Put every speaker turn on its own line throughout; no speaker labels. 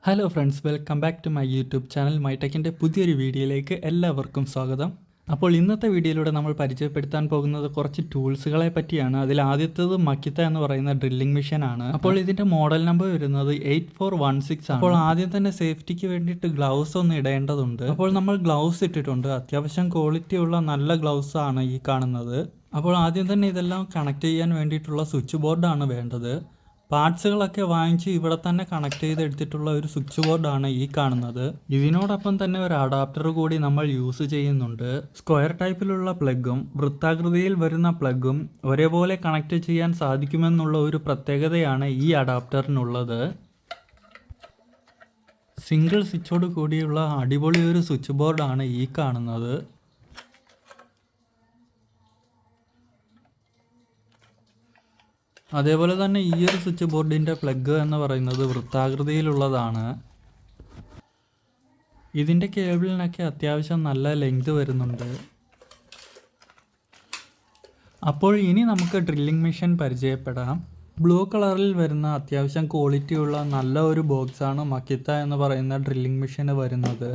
Hello friends, welcome back to my YouTube channel മൈടെക്കിൻ്റെ പുതിയൊരു വീഡിയോയിലേക്ക് എല്ലാവർക്കും സ്വാഗതം. അപ്പോൾ ഇന്നത്തെ വീഡിയോയിലൂടെ നമ്മൾ പരിചയപ്പെടുത്താൻ പോകുന്നത് കുറച്ച് ടൂൾസുകളെ പറ്റിയാണ്. അതിൽ ആദ്യത്തേത് മക്കിത്ത എന്ന് പറയുന്ന ഡ്രില്ലിംഗ് മെഷീനാണ്. അപ്പോൾ ഇതിൻ്റെ മോഡൽ നമ്പർ വരുന്നത് 8416 ആണ്. അപ്പോൾ ആദ്യം തന്നെ സേഫ്റ്റിക്ക് വേണ്ടിയിട്ട് ഗ്ലൗസ് ഒന്ന് ഇടേണ്ടതുണ്ട്. അപ്പോൾ നമ്മൾ ഗ്ലൗസ് ഇട്ടിട്ടുണ്ട്. അത്യാവശ്യം ക്വാളിറ്റി ഉള്ള നല്ല ഗ്ലൗസ് ആണ് ഈ കാണുന്നത്. അപ്പോൾ ആദ്യം തന്നെ ഇതെല്ലാം കണക്ട് ചെയ്യാൻ വേണ്ടിയിട്ടുള്ള സ്വിച്ച് ബോർഡാണ് വേണ്ടത്. പാർട്സുകളൊക്കെ വാങ്ങിച്ച് ഇവിടെ തന്നെ കണക്ട് ചെയ്തെടുത്തിട്ടുള്ള ഒരു സ്വിച്ച് ബോർഡാണ് ഈ കാണുന്നത്. ഇതിനോടൊപ്പം തന്നെ ഒരു അഡാപ്റ്റർ കൂടി നമ്മൾ യൂസ് ചെയ്യുന്നുണ്ട്. സ്ക്വയർ ടൈപ്പിലുള്ള പ്ലഗും വൃത്താകൃതിയിൽ വരുന്ന പ്ലഗും ഒരേപോലെ കണക്ട് ചെയ്യാൻ സാധിക്കുമെന്നുള്ള ഒരു പ്രത്യേകതയാണ് ഈ അഡാപ്റ്ററിനുള്ളത്. സിംഗിൾ സ്വിച്ചോട് കൂടിയുള്ള അടിപൊളി ഒരു സ്വിച്ച് ബോർഡാണ് ഈ കാണുന്നത്. അതേപോലെ തന്നെ ഈ ഒരു സ്വിച്ച് ബോർഡിൻ്റെ പ്ലഗ് എന്ന് പറയുന്നത് വൃത്താകൃതിയിലുള്ളതാണ്. ഇതിൻ്റെ കേബിളിനൊക്കെ അത്യാവശ്യം നല്ല ലെങ്ത് വരുന്നുണ്ട്. അപ്പോൾ ഇനി നമുക്ക് ഡ്രില്ലിംഗ് മെഷീൻ പരിചയപ്പെടാം. ബ്ലൂ കളറിൽ വരുന്ന അത്യാവശ്യം ക്വാളിറ്റിയുള്ള നല്ല ഒരു ബോക്സാണ് മക്കിത്ത എന്ന് പറയുന്ന ഡ്രില്ലിംഗ് മെഷീന് വരുന്നത്.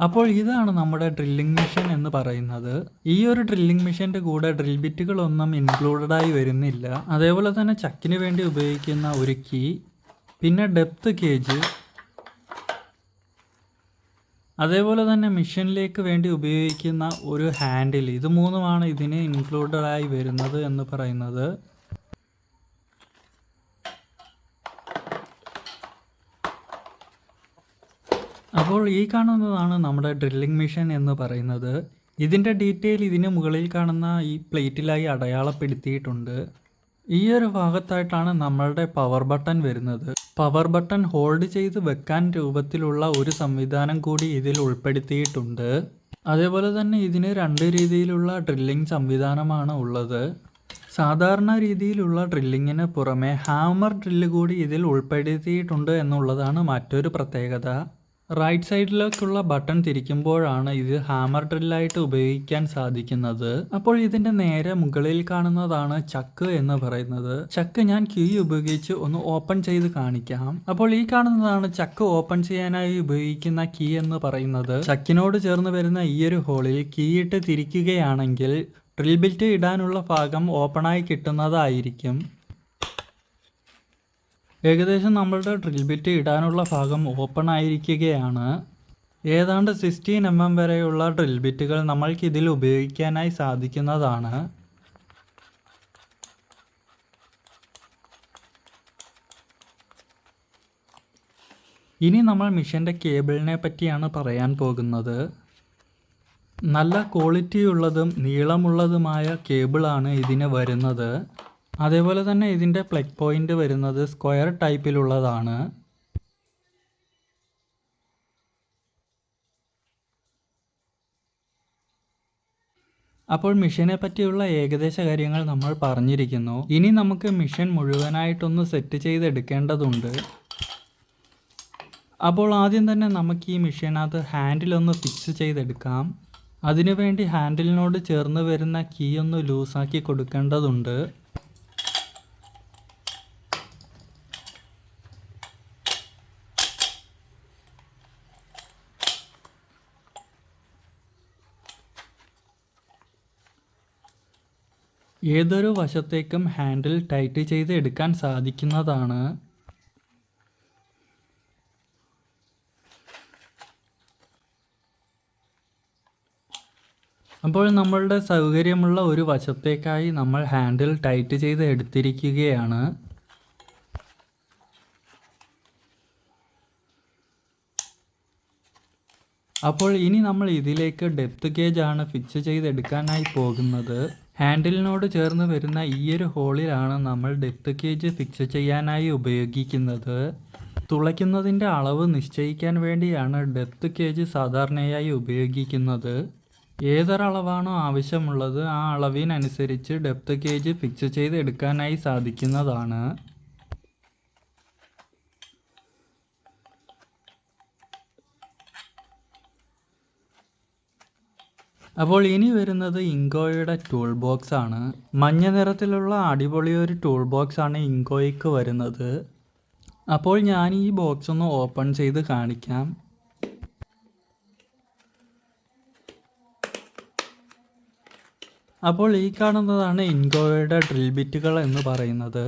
അപ്പോൾ ഇതാണ് നമ്മുടെ ഡ്രില്ലിംഗ് മെഷീൻ എന്ന് പറയുന്നത്. ഈ ഒരു ഡ്രില്ലിംഗ് മെഷീൻ്റെ കൂടെ ഡ്രിൽ ബിറ്റുകളൊന്നും ഇൻക്ലൂഡഡായി വരുന്നില്ല. അതേപോലെ തന്നെ ചക്കിന് വേണ്ടി ഉപയോഗിക്കുന്ന ഒരു കീ, പിന്നെ ഡെപ്ത് ഗേജ്, അതേപോലെ തന്നെ മെഷീനിലേക്ക് വേണ്ടി ഉപയോഗിക്കുന്ന ഒരു ഹാൻഡിൽ, ഇത് മൂന്നുമാണ് ഇതിന് ഇൻക്ലൂഡഡായി വരുന്നത് എന്ന് പറയുന്നത്. അപ്പോൾ ഈ കാണുന്നതാണ് നമ്മുടെ ഡ്രില്ലിംഗ് മെഷീൻ എന്ന് പറയുന്നത്. ഇതിൻ്റെ ഡീറ്റെയിൽ ഇതിന് മുകളിൽ കാണുന്ന ഈ പ്ലേറ്റിലായി അടയാളപ്പെടുത്തിയിട്ടുണ്ട്. ഈ ഒരു ഭാഗത്തായിട്ടാണ് നമ്മളുടെ പവർ ബട്ടൺ വരുന്നത്. പവർ ബട്ടൺ ഹോൾഡ് ചെയ്ത് വെക്കാൻ രൂപത്തിലുള്ള ഒരു സംവിധാനം കൂടി ഇതിൽ ഉൾപ്പെടുത്തിയിട്ടുണ്ട്. അതേപോലെ തന്നെ ഇതിന് രണ്ട് രീതിയിലുള്ള ഡ്രില്ലിംഗ് സംവിധാനമാണ് ഉള്ളത്. സാധാരണ രീതിയിലുള്ള ഡ്രില്ലിങ്ങിന് പുറമെ ഹാമർ ഡ്രില്ല് കൂടി ഇതിൽ ഉൾപ്പെടുത്തിയിട്ടുണ്ട് എന്നുള്ളതാണ് മറ്റൊരു പ്രത്യേകത. റൈറ്റ് സൈഡിലേക്കുള്ള ബട്ടൺ തിരിക്കുമ്പോഴാണ് ഇത് ഹാമർ ഡ്രില്ലായിട്ട് ഉപയോഗിക്കാൻ സാധിക്കുന്നത്. അപ്പോൾ ഇതിൻ്റെ നേരെ മുകളിൽ കാണുന്നതാണ് ചക്ക് എന്ന് പറയുന്നത്. ചക്ക് ഞാൻ കീ ഉപയോഗിച്ച് ഒന്ന് ഓപ്പൺ ചെയ്ത് കാണിക്കാം. അപ്പോൾ ഈ കാണുന്നതാണ് ചക്ക് ഓപ്പൺ ചെയ്യാനായി ഉപയോഗിക്കുന്ന കീ എന്ന് പറയുന്നത്. ചക്കിനോട് ചേർന്ന് വരുന്ന ഈ ഒരു ഹോളിൽ കീ ഇട്ട് തിരിക്കുകയാണെങ്കിൽ ഡ്രിൽ ബിറ്റ് ഇടാനുള്ള ഭാഗം ഓപ്പണായി കിട്ടുന്നതായിരിക്കും. ഏകദേശം നമ്മളുടെ ഡ്രിൽ ബിറ്റ് ഇടാനുള്ള ഭാഗം ഓപ്പൺ ആയിരിക്കുകയാണ്. ഏതാണ്ട് 16 mm വരെയുള്ള ഡ്രിൽ ബിറ്റുകൾ നമ്മൾക്ക് ഇതിൽ ഉപയോഗിക്കാനായി സാധിക്കുന്നതാണ്. ഇനി നമ്മൾ മെഷീൻ്റെ കേബിളിനെ പറ്റിയാണ് പറയാൻ പോകുന്നത്. നല്ല ക്വാളിറ്റിയുള്ളതും നീളമുള്ളതുമായ കേബിളാണ് ഇതിന് വരുന്നത്. അതേപോലെ തന്നെ ഇതിൻ്റെ പ്ലഗ് പോയിൻ്റ് വരുന്നത് സ്ക്വയർ ടൈപ്പിലുള്ളതാണ്. അപ്പോൾ മെഷീനെ പറ്റിയുള്ള ഏകദേശ കാര്യങ്ങൾ നമ്മൾ പറഞ്ഞിരിക്കുന്നു. ഇനി നമുക്ക് മെഷീൻ മുഴുവനായിട്ടൊന്ന് സെറ്റ് ചെയ്തെടുക്കേണ്ടതുണ്ട്. അപ്പോൾ ആദ്യം തന്നെ നമുക്ക് ഈ മെഷീനകത്ത് ഹാൻഡിലൊന്ന് ഫിക്സ് ചെയ്തെടുക്കാം. അതിനുവേണ്ടി ഹാൻഡിലിനോട് ചേർന്ന് വരുന്ന കീ ഒന്ന് ലൂസാക്കി കൊടുക്കേണ്ടതുണ്ട്. ഏതൊരു വശത്തേക്കും ഹാൻഡിൽ ടൈറ്റ് ചെയ്ത് എടുക്കാൻ സാധിക്കുന്നതാണ്. അപ്പോൾ നമ്മളുടെ സൗകര്യമുള്ള ഒരു വശത്തേക്കായി നമ്മൾ ഹാൻഡിൽ ടൈറ്റ് ചെയ്ത് എടുത്തിരിക്കുകയാണ്. അപ്പോൾ ഇനി നമ്മൾ ഇതിലേക്ക് ഡെപ്ത് ഗേജ് ആണ് ഫിക്സ് ചെയ്തെടുക്കാനായി പോകുന്നത്. ഹാൻഡിലിനോട് ചേർന്ന് വരുന്ന ഈ ഒരു ഹോളിലാണ് നമ്മൾ ഡെപ്ത് ഗേജ് ഫിക്സ് ചെയ്യാനായി ഉപയോഗിക്കുന്നത്. തുളയ്ക്കുന്നതിൻ്റെ അളവ് നിശ്ചയിക്കാൻ വേണ്ടിയാണ് ഡെപ്ത് ഗേജ് സാധാരണയായി ഉപയോഗിക്കുന്നത്. ഏതൊരളവാണോ ആവശ്യമുള്ളത് ആ അളവിനനുസരിച്ച് ഡെപ്ത് ഗേജ് ഫിക്സ് ചെയ്ത് എടുക്കാനായി സാധിക്കുന്നതാണ്. അപ്പോൾ ഇനി വരുന്നത് ഇങ്കോയുടെ ടൂൾ ബോക്സ് ആണ്. മഞ്ഞ നിറത്തിലുള്ള അടിപൊളി ഒരു ടൂൾ ബോക്സ് ആണ് ഇങ്കോയ്ക്ക് വരുന്നത്. അപ്പോൾ ഞാൻ ഈ ബോക്സ് ഒന്ന് ഓപ്പൺ ചെയ്ത് കാണിക്കാം. അപ്പോൾ ഈ കാണുന്നതാണ് ഇൻഗോയുടെ ഡ്രിൽ ബിറ്റുകൾ എന്ന് പറയുന്നത്.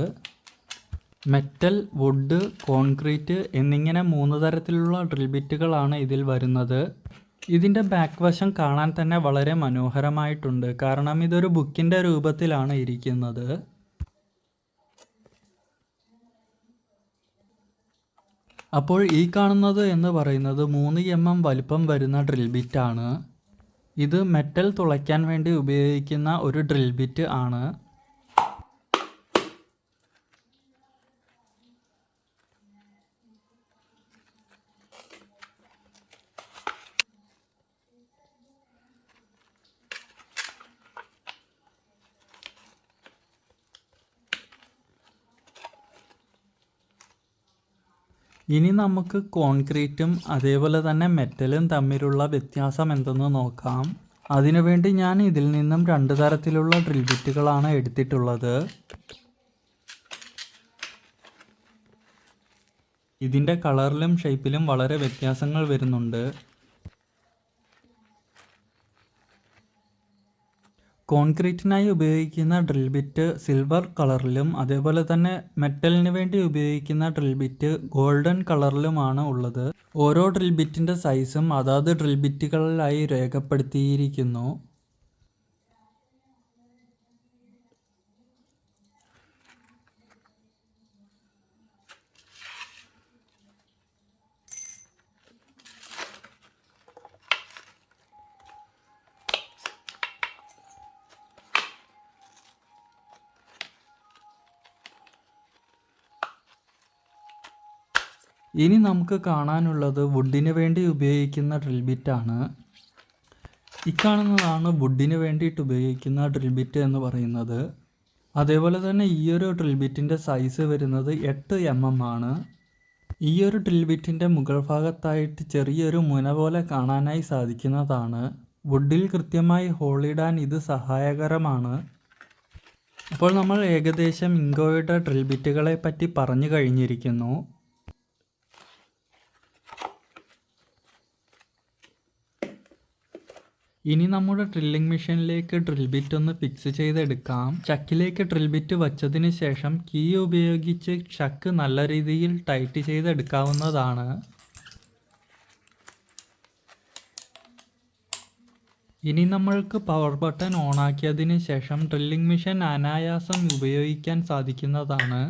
മെറ്റൽ, വുഡ്, കോൺക്രീറ്റ് എന്നിങ്ങനെ 3 തരത്തിലുള്ള ഡ്രിൽ ബിറ്റുകളാണ് ഇതിൽ വരുന്നത്. ഇതിൻ്റെ ബാക്ക് വശം കാണാൻ തന്നെ വളരെ മനോഹരമായിട്ടുണ്ട്, കാരണം ഇതൊരു ബുക്കിൻ്റെ രൂപത്തിലാണ് ഇരിക്കുന്നത്. അപ്പോൾ ഈ കാണുന്നത് എന്ന് പറയുന്നത് 3 mm വലിപ്പം വരുന്ന ഡ്രിൽ ബിറ്റാണ്. ഇത് മെറ്റൽ തുളയ്ക്കാൻ വേണ്ടി ഉപയോഗിക്കുന്ന ഒരു ഡ്രിൽ ബിറ്റ് ആണ്. ഇനി നമുക്ക് കോൺക്രീറ്റും അതേപോലെ തന്നെ മെറ്റലും തമ്മിലുള്ള വ്യത്യാസം എന്തെന്ന് നോക്കാം. അതിനുവേണ്ടി ഞാൻ ഇതിൽ നിന്നും 2 തരത്തിലുള്ള ഡ്രിൽ ബിറ്റുകളാണ് എടുത്തിട്ടുള്ളത്. ഇതിൻ്റെ കളറിലും ഷേപ്പിലും വളരെ വ്യത്യാസങ്ങൾ വരുന്നുണ്ട്. കോൺക്രീറ്റിനായി ഉപയോഗിക്കുന്ന ഡ്രിൽ ബിറ്റ് സിൽവർ കളറിലും അതേപോലെ തന്നെ മെറ്റലിന് വേണ്ടി ഉപയോഗിക്കുന്ന ഡ്രിൽ ബിറ്റ് ഗോൾഡൻ കളറിലുമാണ് ഉള്ളത്. ഓരോ ഡ്രിൽ ബിറ്റിൻ്റെ സൈസും അതാത് ഡ്രിൽ ബിറ്റുകളിലായി രേഖപ്പെടുത്തിയിരിക്കുന്നു. ഇനി നമുക്ക് കാണാനുള്ളത് വുഡിന് വേണ്ടി ഉപയോഗിക്കുന്ന ഡ്രിൽ ബിറ്റാണ്. ഇക്കാണുന്നതാണ് വുഡിന് വേണ്ടിയിട്ട് ഉപയോഗിക്കുന്ന ഡ്രിൽ ബിറ്റ് എന്ന് പറയുന്നത്. അതേപോലെ തന്നെ ഈ ഒരു ഡ്രിൽ ബിറ്റിൻ്റെ സൈസ് വരുന്നത് 8 mm ആണ്. ഈ ഒരു ഡ്രിൽ ബിറ്റിൻ്റെ മുകൾ ഭാഗത്തായിട്ട് ചെറിയൊരു മുന പോലെ കാണാനായി സാധിക്കുന്നതാണ്. വുഡിൽ കൃത്യമായി ഹോളിടാൻ ഇത് സഹായകരമാണ്. അപ്പോൾ നമ്മൾ ഏകദേശം ഇൻഗോയുടെ ഡ്രിൽ ബിറ്റുകളെ പറ്റി പറഞ്ഞു കഴിഞ്ഞിരിക്കുന്നു. ഇനി നമ്മുടെ ഡ്രില്ലിംഗ് മെഷീനിലേക്ക് ഡ്രിൽ ബിറ്റ് ഒന്ന് ഫിക്സ് ചെയ്തെടുക്കാം. ചക്കിലേക്ക് ഡ്രിൽ ബിറ്റ് വച്ചതിന് ശേഷം കീ ഉപയോഗിച്ച് ചക്ക് നല്ല രീതിയിൽ ടൈറ്റ് ചെയ്തെടുക്കാവുന്നതാണ്. ഇനി നമ്മൾക്ക് പവർ ബട്ടൺ ഓണാക്കിയതിന് ശേഷം ഡ്രില്ലിംഗ് മെഷീൻ അനായാസം ഉപയോഗിക്കാൻ സാധിക്കുന്നതാണ്.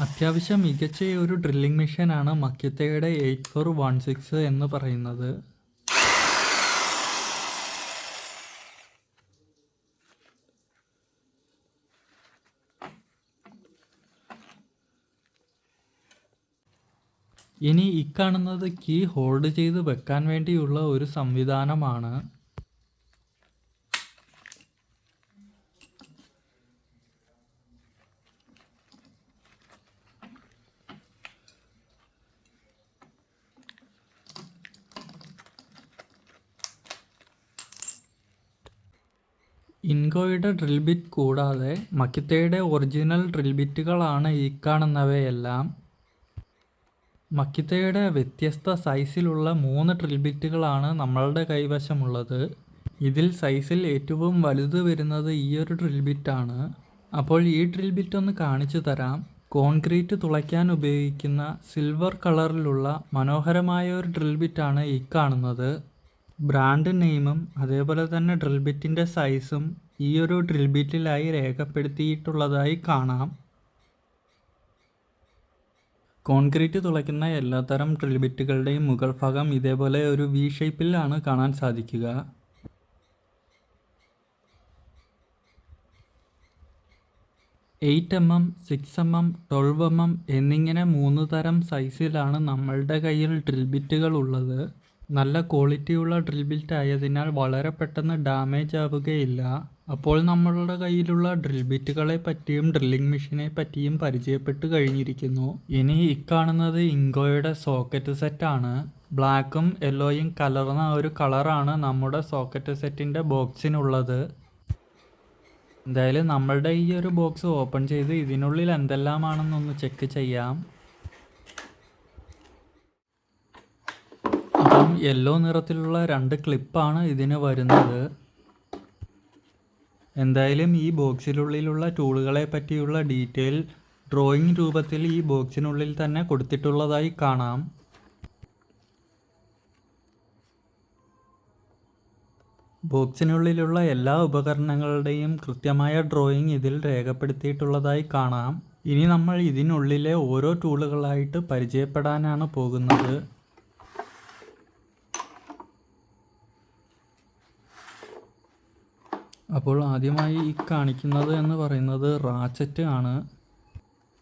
അത്യാവശ്യം മികച്ച ഒരു ഡ്രില്ലിംഗ് മെഷീനാണ് മക്കിത്തയുടെ 8416 എന്ന് പറയുന്നത്. ഇനി ഇക്കാണുന്നത് കീ ഹോൾഡ് ചെയ്ത് വെക്കാൻ വേണ്ടിയുള്ള ഒരു സംവിധാനമാണ്. ഇൻഗോയുടെ ഡ്രിൽ ബിറ്റ് കൂടാതെ മക്കിത്തയുടെ ഒറിജിനൽ ഡ്രിൽ ബിറ്റുകളാണ് ഈ കാണുന്നവയെല്ലാം. മക്കിത്തയുടെ വ്യത്യസ്ത സൈസിലുള്ള 3 ഡ്രിൽ ബിറ്റുകളാണ് നമ്മളുടെ കൈവശമുള്ളത്. ഇതിൽ സൈസിൽ ഏറ്റവും വലുത് വരുന്നത് ഈ ഒരു ഡ്രിൽ ബിറ്റാണ്. അപ്പോൾ ഈ ഡ്രിൽ ബിറ്റ് ഒന്ന് കാണിച്ചു തരാം. കോൺക്രീറ്റ് തുളയ്ക്കാൻ ഉപയോഗിക്കുന്ന സിൽവർ കളറിലുള്ള മനോഹരമായ ഒരു ഡ്രിൽ ബിറ്റാണ് ഈ കാണുന്നത്. ബ്രാൻഡ് നെയിമും അതേപോലെ തന്നെ ഡ്രിൽ ബിറ്റിൻ്റെ സൈസും ഈ ഒരു ഡ്രിൽ ബിറ്റിലായി രേഖപ്പെടുത്തിയിട്ടുള്ളതായി കാണാം. കോൺക്രീറ്റ് തുളയ്ക്കുന്ന എല്ലാത്തരം ഡ്രിൽ ബിറ്റുകളുടെയും മുകൾ ഭാഗം ഇതേപോലെ ഒരു വി ഷേപ്പിലാണ് കാണാൻ സാധിക്കുക. എയ്റ്റ് mm, 6 mm, 12 mm എന്നിങ്ങനെ 3 തരം സൈസിലാണ് നമ്മളുടെ കയ്യിൽ ഡ്രിൽ ബിറ്റുകൾ ഉള്ളത്. നല്ല ക്വാളിറ്റിയുള്ള ഡ്രിൽ ബിറ്റ് ആയതിനാൽ വളരെ പെട്ടെന്ന് ഡാമേജ് ആവുകയില്ല. അപ്പോൾ നമ്മളുടെ കയ്യിലുള്ള ഡ്രിൽ ബിറ്റുകളെ പറ്റിയും ഡ്രില്ലിംഗ് മെഷീനെ പറ്റിയും പരിചയപ്പെട്ട് കഴിഞ്ഞിരിക്കുന്നു. ഇനി ഇക്കാണുന്നത് ഇൻഗോയുടെ സോക്കറ്റ് സെറ്റാണ്. ബ്ലാക്കും യെല്ലോയും കലർന്ന ഒരു കളറാണ് നമ്മുടെ സോക്കറ്റ് സെറ്റിൻ്റെ ബോക്സിനുള്ളത്. എന്തായാലും നമ്മളുടെ ഈ ഒരു ബോക്സ് ഓപ്പൺ ചെയ്ത് ഇതിനുള്ളിൽ എന്തെല്ലാമാണെന്നൊന്ന് ചെക്ക് ചെയ്യാം. അപ്പം യെല്ലോ നിറത്തിലുള്ള 2 ക്ലിപ്പാണ് ഇതിന് വരുന്നത്. എന്തായാലും ഈ ബോക്സിനുള്ളിലുള്ള ടൂളുകളെ പറ്റിയുള്ള ഡീറ്റെയിൽ ഡ്രോയിങ് രൂപത്തിൽ ഈ ബോക്സിനുള്ളിൽ തന്നെ കൊടുത്തിട്ടുള്ളതായി കാണാം. ബോക്സിനുള്ളിലുള്ള എല്ലാ ഉപകരണങ്ങളുടെയും കൃത്യമായ ഡ്രോയിങ് ഇതിൽ രേഖപ്പെടുത്തിയിട്ടുള്ളതായി കാണാം. ഇനി നമ്മൾ ഇതിനുള്ളിലെ ഓരോ ടൂളുകളായിട്ട് പരിചയപ്പെടാനാണ് പോകുന്നത്. അപ്പോൾ ആദ്യമായി ഈ കാണിക്കുന്നത് എന്ന് പറയുന്നത് റാച്ചറ്റ് ആണ്.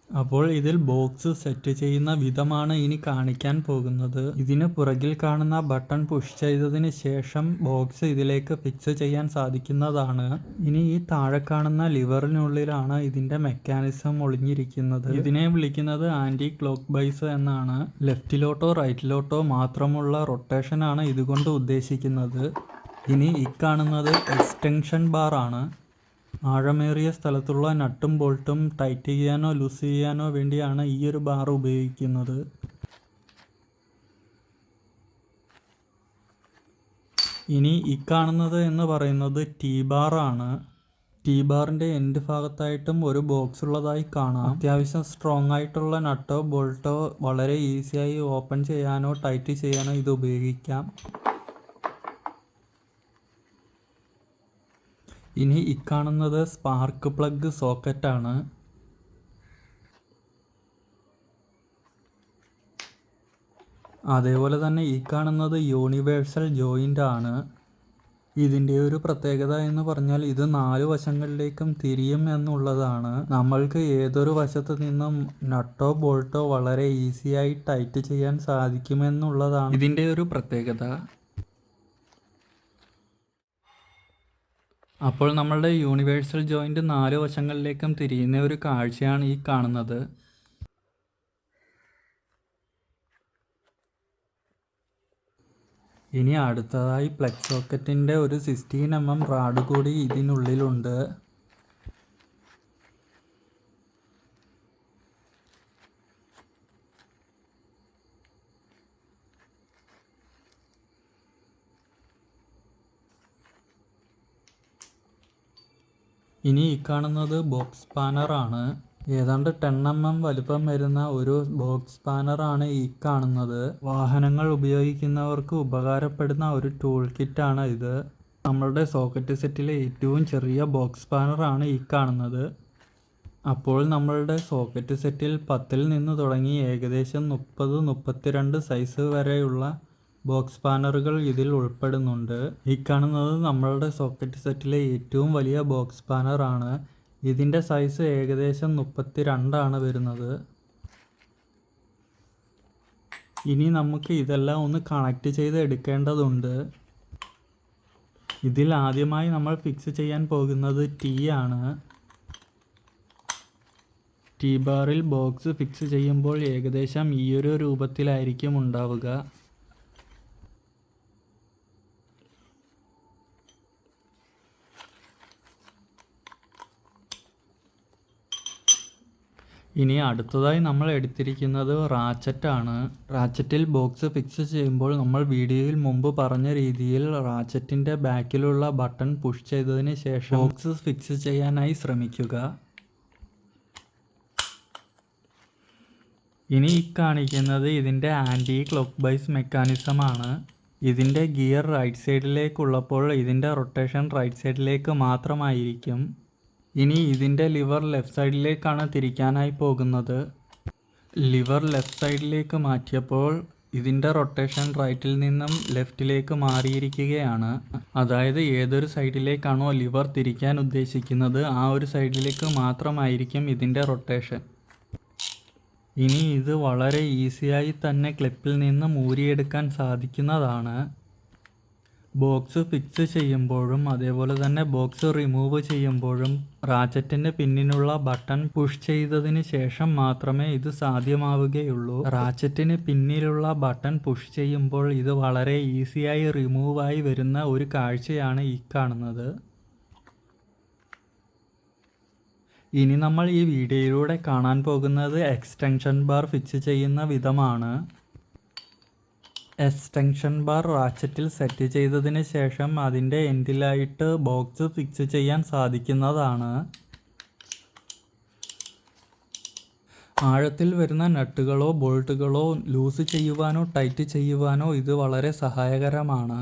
അപ്പോൾ ഇതിൽ ബോക്സ് സെറ്റ് ചെയ്യുന്ന വിധമാണ് ഇനി കാണിക്കാൻ പോകുന്നത്. ഇതിന് പുറകിൽ കാണുന്ന ബട്ടൺ പുഷ് ചെയ്തതിന് ശേഷം ബോക്സ് ഇതിലേക്ക് ഫിക്സ് ചെയ്യാൻ സാധിക്കുന്നതാണ്. ഇനി ഈ താഴെ കാണുന്ന ലിവറിനുള്ളിലാണ് ഇതിൻ്റെ മെക്കാനിസം ഒളിഞ്ഞിരിക്കുന്നത്. ഇതിനെ വിളിക്കുന്നത് ആൻറ്റി ക്ലോക്ക് വൈസ് എന്നാണ്. ലെഫ്റ്റിലോട്ടോ റൈറ്റിലോട്ടോ മാത്രമുള്ള റൊട്ടേഷനാണ് ഇതുകൊണ്ട് ഉദ്ദേശിക്കുന്നത്. ഇനി ഈ കാണുന്നത് എക്സ്റ്റൻഷൻ ബാർ ആണ്. ആഴമേറിയ സ്ഥലത്തുള്ള നട്ടും ബോൾട്ടും ടൈറ്റ് ചെയ്യാനോ ലൂസ് ചെയ്യാനോ വേണ്ടിയാണ് ഈ ഒരു ബാർ ഉപയോഗിക്കുന്നത്. ഇനി ഈ കാണുന്നത് എന്ന് പറയുന്നത് ടീ ബാർ ആണ്. ടീ ബാറിൻ്റെ എൻഡ് ഭാഗത്തായിട്ടും ഒരു ബോക്സ് ഉള്ളതായി കാണാം. അത്യാവശ്യം സ്ട്രോങ് ആയിട്ടുള്ള നട്ടോ ബോൾട്ടോ വളരെ ഈസിയായി ഓപ്പൺ ചെയ്യാനോ ടൈറ്റ് ചെയ്യാനോ ഇത് ഉപയോഗിക്കാം. ഇനി ഈ കാണുന്നത് സ്പാർക്ക് പ്ലഗ് സോക്കറ്റാണ്. അതേപോലെ തന്നെ ഈ കാണുന്നത് യൂണിവേഴ്സൽ ജോയിൻ്റ് ആണ്. ഇതിൻ്റെ ഒരു പ്രത്യേകത എന്ന് പറഞ്ഞാൽ ഇത് 4 വശങ്ങളിലേക്കും തിരിയും എന്നുള്ളതാണ്. നമ്മൾക്ക് ഏതൊരു വശത്ത് നിന്നും നട്ടോ ബോൾട്ടോ വളരെ ഈസിയായി ടൈറ്റ് ചെയ്യാൻ സാധിക്കുമെന്നുള്ളതാണ് ഇതിൻ്റെ ഒരു പ്രത്യേകത. അപ്പോൾ നമ്മളുടെ യൂണിവേഴ്സൽ ജോയിൻ്റ് 4 വശങ്ങളിലേക്കും തിരിയുന്ന ഒരു കാഴ്ചയാണ് ഈ കാണുന്നത്. ഇനി അടുത്തതായി പ്ലഗ് സോക്കറ്റിൻ്റെ ഒരു 16 mm റാഡ് കൂടി ഇതിനുള്ളിലുണ്ട്. ഇനി ഈ കാണുന്നത് ബോക്സ് സ്പാനറാണ്. ഏതാണ്ട് 10 mm വലുപ്പം വരുന്ന ഒരു ബോക്സ് സ്പാനറാണ് ഈ കാണുന്നത്. വാഹനങ്ങൾ ഉപയോഗിക്കുന്നവർക്ക് ഉപകാരപ്പെടുന്ന ഒരു ടൂൾ കിറ്റാണ് ഇത്. നമ്മളുടെ സോക്കറ്റ് സെറ്റിലെ ഏറ്റവും ചെറിയ ബോക്സ് സ്പാനറാണ് ഈ കാണുന്നത്. അപ്പോൾ നമ്മളുടെ സോക്കറ്റ് സെറ്റിൽ 10-ൽ നിന്ന് തുടങ്ങി ഏകദേശം 30-32 സൈസ് വരെയുള്ള ബോക്സ് സ്പാനറുകൾ ഇതിൽ ഉൾപ്പെടുന്നുണ്ട്. ഈ കാണുന്നത് നമ്മളുടെ സോക്കറ്റ് സെറ്റിലെ ഏറ്റവും വലിയ ബോക്സ് സ്പാനറാണ്. ഇതിൻ്റെ സൈസ് ഏകദേശം 32 ആണ് വരുന്നത്. ഇനി നമുക്ക് ഇതെല്ലാം ഒന്ന് കണക്ട് ചെയ്ത് എടുക്കേണ്ടതുണ്ട്. ഇതിൽ ആദ്യമായി നമ്മൾ ഫിക്സ് ചെയ്യാൻ പോകുന്നത് ടീ ആണ്. ടീ ബാറിൽ ബോക്സ് ഫിക്സ് ചെയ്യുമ്പോൾ ഏകദേശം ഈ ഒരു രൂപത്തിലായിരിക്കും ഉണ്ടാവുക. ഇനി അടുത്തതായി നമ്മൾ എടുത്തിരിക്കുന്നത് റാച്ചറ്റാണ്. റാച്ചറ്റിൽ ബോക്സ് ഫിക്സ് ചെയ്യുമ്പോൾ നമ്മൾ വീഡിയോയിൽ മുമ്പ് പറഞ്ഞ രീതിയിൽ റാച്ചറ്റിൻ്റെ ബാക്കിലുള്ള ബട്ടൺ പുഷ് ചെയ്തതിന് ശേഷം ബോക്സ് ഫിക്സ് ചെയ്യാനായി ശ്രമിക്കുക. ഇനി ഈ കാണിക്കുന്നത് ഇതിൻ്റെ ആൻറ്റി ക്ലോക്ക് വൈസ് മെക്കാനിസമാണ്. ഇതിൻ്റെ ഗിയർ റൈറ്റ് സൈഡിലേക്കുള്ളപ്പോൾ ഇതിൻ്റെ റൊട്ടേഷൻ റൈറ്റ് സൈഡിലേക്ക് മാത്രമായിരിക്കും. ഇനി ഇതിൻ്റെ ലിവർ ലെഫ്റ്റ് സൈഡിലേക്കാണ് തിരിക്കാനായി പോകുന്നത്. ലിവർ ലെഫ്റ്റ് സൈഡിലേക്ക് മാറ്റിയപ്പോൾ ഇതിൻ്റെ റൊട്ടേഷൻ റൈറ്റിൽ നിന്നും ലെഫ്റ്റിലേക്ക് മാറിയിരിക്കുകയാണ്. അതായത് ഏതൊരു സൈഡിലേക്കാണോ ലിവർ തിരിക്കാൻ ഉദ്ദേശിക്കുന്നത് ആ ഒരു സൈഡിലേക്ക് മാത്രമായിരിക്കും ഇതിൻ്റെ റൊട്ടേഷൻ. ഇനി ഇത് വളരെ ഈസിയായി തന്നെ ക്ലിപ്പിൽ നിന്നും ഊരിയെടുക്കാൻ സാധിക്കുന്നതാണ്. ബോക്സ് ഫിക്സ് ചെയ്യുമ്പോഴും അതേപോലെ തന്നെ ബോക്സ് റിമൂവ് ചെയ്യുമ്പോഴും റാച്ചറ്റിന് പിന്നിലുള്ള ബട്ടൺ പുഷ് ചെയ്തതിന് ശേഷം മാത്രമേ ഇത് സാധ്യമാവുകയുള്ളൂ. റാച്ചറ്റിന് പിന്നിലുള്ള ബട്ടൺ പുഷ് ചെയ്യുമ്പോൾ ഇത് വളരെ ഈസിയായി റിമൂവായി വരുന്ന ഒരു കാഴ്ചയാണ് ഈ കാണുന്നത്. ഇനി നമ്മൾ ഈ വീഡിയോയിലൂടെ കാണാൻ പോകുന്നത് എക്സ്റ്റൻഷൻ ബാർ ഫിക്സ് ചെയ്യുന്ന വിധമാണ്. എക്സ്റ്റൻഷൻ ബാർ റാച്ചറ്റിൽ സെറ്റ് ചെയ്തതിന് ശേഷം അതിൻ്റെ എൻഡിലായിട്ട് ബോക്സ് ഫിക്സ് ചെയ്യാൻ സാധിക്കുന്നതാണ്. ആഴത്തിൽ വരുന്ന നട്ടുകളോ ബോൾട്ടുകളോ ലൂസ് ചെയ്യുവാനോ ടൈറ്റ് ചെയ്യുവാനോ ഇത് വളരെ സഹായകരമാണ്.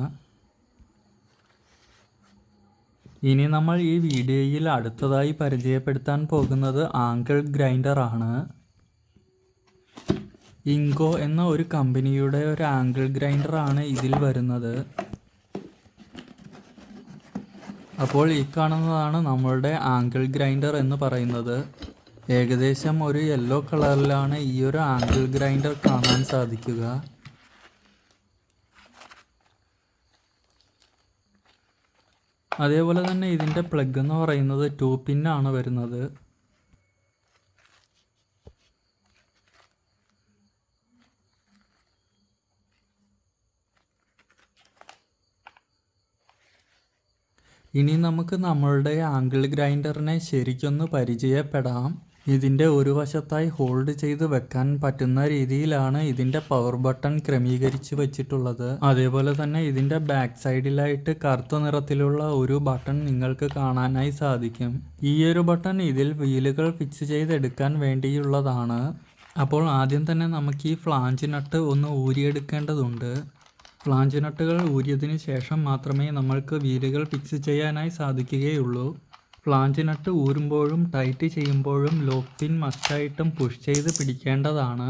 ഇനി നമ്മൾ ഈ വീഡിയോയിൽ അടുത്തതായി പരിചയപ്പെടുത്താൻ പോകുന്നത് ആംഗിൾ ഗ്രൈൻഡർ ആണ്. ഇങ്കോ എന്ന ഒരു കമ്പനിയുടെ ഒരു ആംഗിൾ ഗ്രൈൻഡർ ആണ് ഇതിൽ വരുന്നത്. അപ്പോൾ ഈ കാണുന്നതാണ് നമ്മളുടെ ആംഗിൾ ഗ്രൈൻഡർ എന്ന് പറയുന്നത്. ഏകദേശം ഒരു യെല്ലോ കളറിലാണ് ഈ ഒരു ആംഗിൾ ഗ്രൈൻഡർ കാണാൻ സാധിക്കുക. അതേപോലെ തന്നെ ഇതിൻ്റെ പ്ലഗ് എന്ന് പറയുന്നത് 2 പിന്നാണ് വരുന്നത്. ഇനി നമുക്ക് നമ്മളുടെ ആംഗിൾ ഗ്രൈൻഡറിനെ ശരിക്കൊന്ന് പരിചയപ്പെടാം. ഇതിൻ്റെ ഒരു വശത്തായി ഹോൾഡ് ചെയ്ത് വെക്കാൻ പറ്റുന്ന രീതിയിലാണ് ഇതിൻ്റെ പവർ ബട്ടൺ ക്രമീകരിച്ച് വെച്ചിട്ടുള്ളത്. അതേപോലെ തന്നെ ഇതിൻ്റെ ബാക്ക് സൈഡിലായിട്ട് കറുത്ത നിറത്തിലുള്ള ഒരു ബട്ടൺ നിങ്ങൾക്ക് കാണാനായി സാധിക്കും. ഈ ഒരു ബട്ടൺ ഇതിൽ വീലുകൾ ഫിക്സ് ചെയ്തെടുക്കാൻ വേണ്ടിയുള്ളതാണ്. അപ്പോൾ ആദ്യം തന്നെ നമുക്ക് ഈ ഫ്ലാഞ്ച് നട്ട് ഒന്ന് ഊരിയെടുക്കേണ്ടതുണ്ട്. ഫ്ലാഞ്ച് നട്ടുകൾ ഊരിയതിന് ശേഷം മാത്രമേ നമ്മൾക്ക് വീലുകൾ ഫിക്സ് ചെയ്യാനായി സാധിക്കുകയുള്ളൂ. ഫ്ലാഞ്ച് നട്ട് ഊരുമ്പോഴും ടൈറ്റ് ചെയ്യുമ്പോഴും ലോക്ക് പിൻ മസ്റ്റായിട്ടും പുഷ് ചെയ്ത് പിടിക്കേണ്ടതാണ്.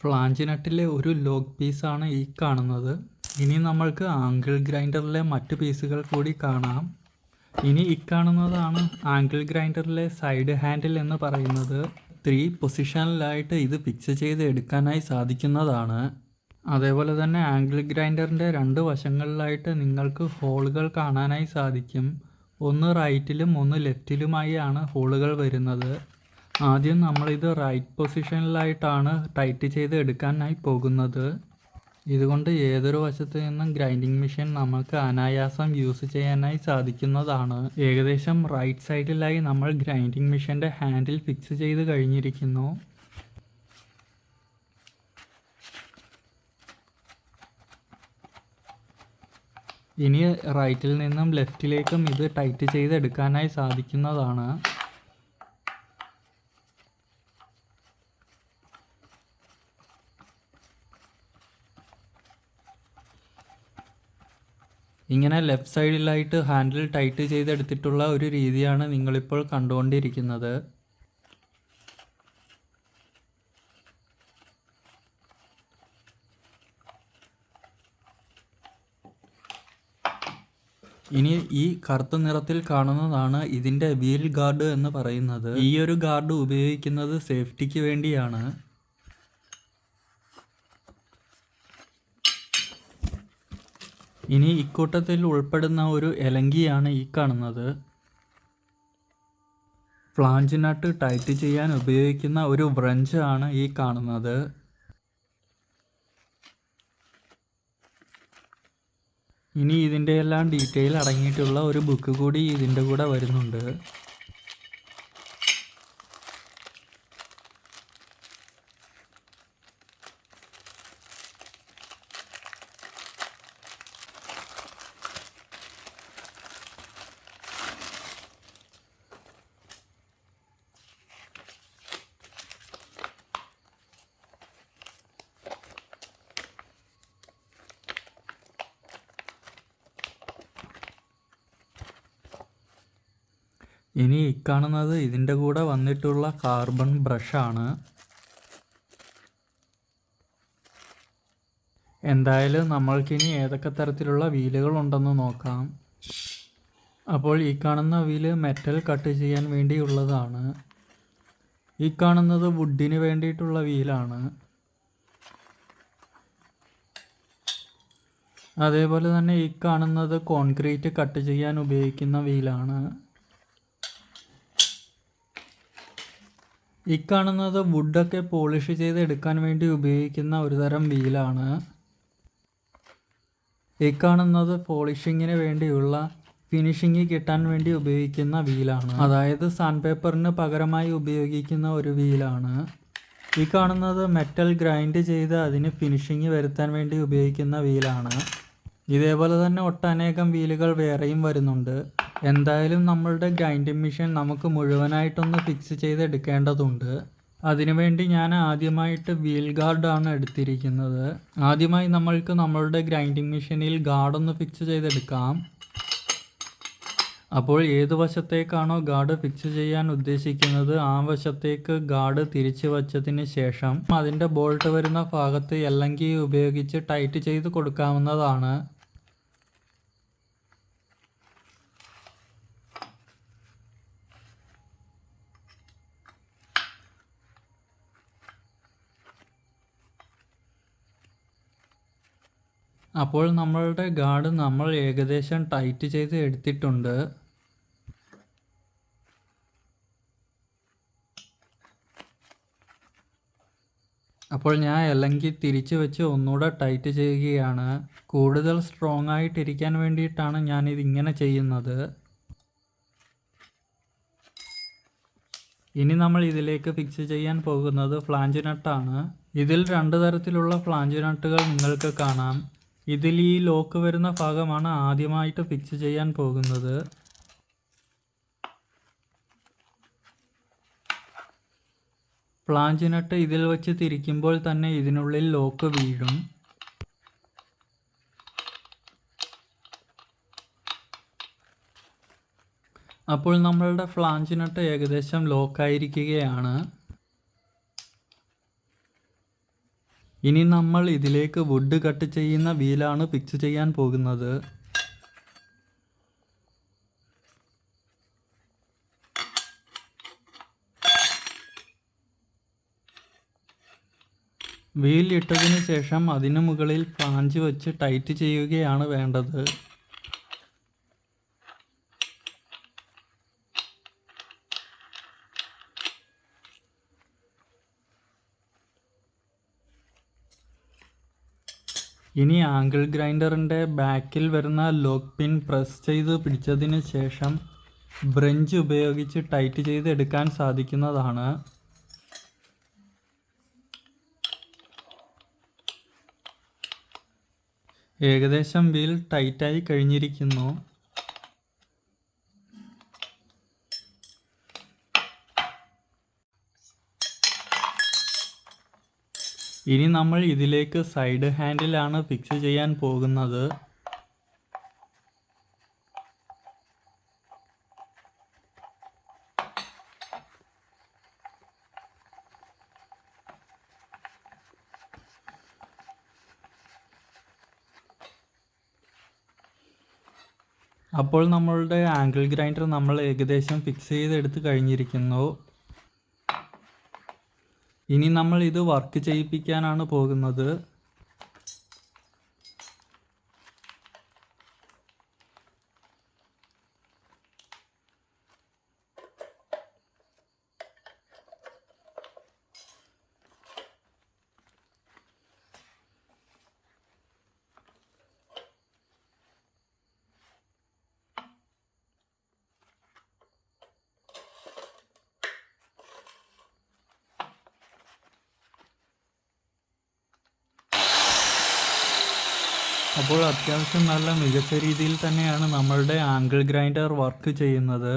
ഫ്ലാഞ്ച് നട്ടിലെ ഒരു ലോക്ക് പീസാണ് ഈ കാണുന്നത്. ഇനി നമ്മൾക്ക് ആംഗിൾ ഗ്രൈൻഡറിലെ മറ്റു പീസുകൾ കൂടി കാണാം. ഇനി ഈ കാണുന്നതാണ് ആംഗിൾ ഗ്രൈൻഡറിലെ സൈഡ് ഹാൻഡിൽ എന്ന് പറയുന്നത്. 3 പൊസിഷനിലായിട്ട് ഇത് ഫിക്സ് ചെയ്ത് എടുക്കാനായി സാധിക്കുന്നതാണ്. അതേപോലെ തന്നെ ആംഗിൾ ഗ്രൈൻഡറിൻ്റെ 2 വശങ്ങളിലായിട്ട് നിങ്ങൾക്ക് ഹോളുകൾ കാണാനായി സാധിക്കും. ഒന്ന് റൈറ്റിലും ഒന്ന് ലെഫ്റ്റിലുമായി ആണ് ഹോളുകൾ വരുന്നത്. ആദ്യം നമ്മളിത് റൈറ്റ് പൊസിഷനിലായിട്ടാണ് ടൈറ്റ് ചെയ്ത് എടുക്കാനായി പോകുന്നത്. ഇതുകൊണ്ട് ഏതൊരു വശത്ത് നിന്നും ഗ്രൈൻഡിങ് മെഷീൻ നമുക്ക് അനായാസം യൂസ് ചെയ്യാനായി സാധിക്കുന്നതാണ്. ഏകദേശം റൈറ്റ് സൈഡിലായി നമ്മൾ ഗ്രൈൻഡിങ് മെഷീൻ്റെ ഹാൻഡിൽ ഫിക്സ് ചെയ്ത് കഴിഞ്ഞിരിക്കുന്നു. ഇനി റൈറ്റിൽ നിന്നും ലെഫ്റ്റിലേക്കും ഇത് ടൈറ്റ് ചെയ്തെടുക്കാനായി സാധിക്കുന്നതാണ്. ഇങ്ങനെ ലെഫ്റ്റ് സൈഡിലായിട്ട് ഹാൻഡിൽ ടൈറ്റ് ചെയ്തെടുത്തിട്ടുള്ള ഒരു രീതിയാണ് നിങ്ങളിപ്പോൾ കണ്ടുകൊണ്ടിരിക്കുന്നത്. ഇനി ഈ കറുത്ത നിറത്തിൽ കാണുന്നതാണ് ഇതിൻ്റെ വീൽ ഗാർഡ് എന്ന് പറയുന്നത്. ഈ ഒരു ഗാർഡ് ഉപയോഗിക്കുന്നത് സേഫ്റ്റിക്ക് വേണ്ടിയാണ്. ഇനി ഇക്കൂട്ടത്തിൽ ഉൾപ്പെടുന്ന ഒരു എലങ്കിയാണ് ഈ കാണുന്നത്. ഫ്ലാഞ്ച് നട്ട് ടൈറ്റ് ചെയ്യാൻ ഉപയോഗിക്കുന്ന ഒരു വ്രഞ്ച് ആണ് ഈ കാണുന്നത്. ഇനി ഇതിൻ്റെ എല്ലാം ഡീറ്റെയിൽ അടങ്ങിയിട്ടുള്ള ഒരു ബുക്ക് കൂടി ഇതിൻ്റെ കൂടെ വരുന്നുണ്ട്. ഇനി ഈ കാണുന്നത് ഇതിൻ്റെ കൂടെ വന്നിട്ടുള്ള കാർബൺ ബ്രഷാണ്. എന്തായാലും നമ്മൾക്കിനി ഏതൊക്കെ തരത്തിലുള്ള വീലുകൾ ഉണ്ടെന്ന് നോക്കാം. അപ്പോൾ ഈ കാണുന്ന വീല് മെറ്റൽ കട്ട് ചെയ്യാൻ വേണ്ടിയുള്ളതാണ്. ഈ കാണുന്നത് വുഡിന് വേണ്ടിയിട്ടുള്ള വീലാണ്. അതേപോലെ തന്നെ ഈ കാണുന്നത് കോൺക്രീറ്റ് കട്ട് ചെയ്യാൻ ഉപയോഗിക്കുന്ന വീലാണ്. ഈ കാണുന്നത് വുഡൊക്കെ പോളിഷ് ചെയ്ത് എടുക്കാൻ വേണ്ടി ഉപയോഗിക്കുന്ന ഒരു തരം വീലാണ്. ഈ കാണുന്നത് പോളിഷിങ്ങിന് വേണ്ടിയുള്ള ഫിനിഷിങ് കിട്ടാൻ വേണ്ടി ഉപയോഗിക്കുന്ന വീലാണ്. അതായത് സാൻഡ് പേപ്പറിന് പകരമായി ഉപയോഗിക്കുന്ന ഒരു വീലാണ്. ഈ കാണുന്നത് മെറ്റൽ ഗ്രൈൻഡ് ചെയ്ത് അതിന് ഫിനിഷിങ് വരുത്താൻ വേണ്ടി ഉപയോഗിക്കുന്ന വീലാണ്. ഇതേപോലെ തന്നെ ഒട്ടനേകം വീലുകൾ വേറെയും വരുന്നുണ്ട്. എന്തായാലും നമ്മളുടെ ഗ്രൈൻഡിങ് മെഷീൻ നമുക്ക് മുഴുവനായിട്ടൊന്ന് ഫിക്സ് ചെയ്തെടുക്കേണ്ടതുണ്ട്. അതിനുവേണ്ടി ഞാൻ ആദ്യമായിട്ട് വീൽ ഗാർഡാണ് എടുത്തിരിക്കുന്നത്. ആദ്യമായി നമ്മൾക്ക് നമ്മളുടെ ഗ്രൈൻഡിങ് മെഷീനിൽ ഗാർഡൊന്ന് ഫിക്സ് ചെയ്തെടുക്കാം. അപ്പോൾ ഏത് വശത്തേക്കാണോ ഗാർഡ് ഫിക്സ് ചെയ്യാൻ ഉദ്ദേശിക്കുന്നത് ആ വശത്തേക്ക് ഗാർഡ് തിരിച്ചു വച്ചതിന് ശേഷം അതിൻ്റെ ബോൾട്ട് വരുന്ന ഭാഗത്ത് എല്ലം കീ ഉപയോഗിച്ച് ടൈറ്റ് ചെയ്ത് കൊടുക്കാവുന്നതാണ്. അപ്പോൾ നമ്മളുടെ ഗാർഡ് നമ്മൾ ഏകദേശം ടൈറ്റ് ചെയ്ത് എടുത്തിട്ടുണ്ട്. അപ്പോൾ ഞാൻ അല്ലെങ്കിൽ തിരിച്ച് വെച്ച് ഒന്നുകൂടെ ടൈറ്റ് ചെയ്യുകയാണ്. കൂടുതൽ സ്ട്രോങ് ആയിട്ടിരിക്കാൻ വേണ്ടിയിട്ടാണ് ഞാനിതിങ്ങനെ ചെയ്യുന്നത്. ഇനി നമ്മൾ ഇതിലേക്ക് ഫിക്സ് ചെയ്യാൻ പോകുന്നത് ഫ്ലാഞ്ച് നട്ടാണ്. ഇതിൽ 2 തരത്തിലുള്ള ഫ്ലാഞ്ച് നട്ടുകൾ നിങ്ങൾക്ക് കാണാം. ഇതിൽ ഈ ലോക്ക് വരുന്ന ഭാഗമാണ് ആദ്യമായിട്ട് ഫിക്സ് ചെയ്യാൻ പോകുന്നത്. ഫ്ലാഞ്ച് നട്ട് ഇതിൽ വെച്ച് തിരിക്കുമ്പോൾ തന്നെ ഇതിനുള്ളിൽ ലോക്ക് വീഴും. അപ്പോൾ നമ്മളുടെ ഫ്ലാഞ്ച് നട്ട് ഏകദേശം ലോക്കായിരിക്കുകയാണ്. ഇനി നമ്മൾ ഇതിലേക്ക് വുഡ് കട്ട് ചെയ്യുന്ന വീലാണ് ഫിക്സ് ചെയ്യാൻ പോകുന്നത്. വീൽ ഇട്ടതിന് ശേഷം അതിനു മുകളിൽ ഫ്ലാഞ്ച് വെച്ച് ടൈറ്റ് ചെയ്യുകയാണ് വേണ്ടത്. ഇനി ആംഗിൾ ഗ്രൈൻഡറിൻ്റെ ബാക്കിൽ വരുന്ന ലോക്ക് പിൻ പ്രസ് ചെയ്ത് പിടിച്ചതിന് ശേഷം ബ്രഞ്ച് ഉപയോഗിച്ച് ടൈറ്റ് ചെയ്ത് എടുക്കാൻ സാധിക്കുന്നതാണ്. ഏകദേശം വീൽ ടൈറ്റായി കഴിഞ്ഞിരിക്കുന്നു. ഇനി നമ്മൾ ഇതിലേക്ക് സൈഡ് ഹാൻഡിലാണ് ഫിക്സ് ചെയ്യാൻ പോകുന്നത്. അപ്പോൾ നമ്മളുടെ ആംഗിൾ ഗ്രൈൻഡർ നമ്മൾ ഏകദേശം ഫിക്സ് ചെയ്തെടുത്ത് കഴിഞ്ഞിരിക്കുന്നു. ഇനി നമ്മൾ ഇത് വർക്ക് ചെയ്യിപ്പിക്കാനാണ് പോകുന്നത്. അപ്പോൾ അത്യാവശ്യം നല്ല മികച്ച രീതിയിൽ തന്നെയാണ് നമ്മളുടെ ആംഗിൾ ഗ്രൈൻഡർ വർക്ക് ചെയ്യുന്നത്.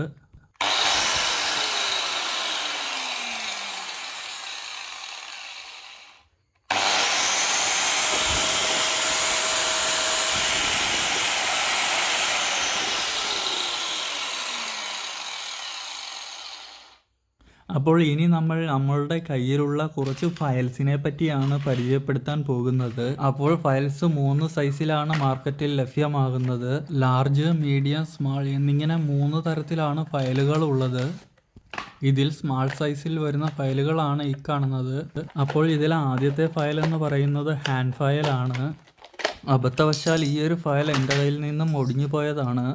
അപ്പോൾ ഇനി നമ്മൾ നമ്മളുടെ കയ്യിലുള്ള കുറച്ച് ഫയൽസിനെ പറ്റിയാണ് പരിചയപ്പെടുത്താൻ പോകുന്നത്. അപ്പോൾ ഫയൽസ് 3 സൈസിലാണ് മാർക്കറ്റിൽ ലഭ്യമാകുന്നത്. ലാർജ്, മീഡിയം, സ്മാൾ എന്നിങ്ങനെ 3 തരത്തിലാണ് ഫയലുകൾ ഉള്ളത്. ഇതിൽ സ്മാൾ സൈസിൽ വരുന്ന ഫയലുകളാണ് ഈ കാണുന്നത്. അപ്പോൾ ഇതിൽ ആദ്യത്തെ ഫയൽ എന്ന് പറയുന്നത് ഹാൻഡ് ഫയലാണ്. അബദ്ധവശാൽ ഈ ഒരു ഫയൽ എൻ്റെ കയ്യിൽ നിന്നും ഒടിഞ്ഞു പോയതാണ്.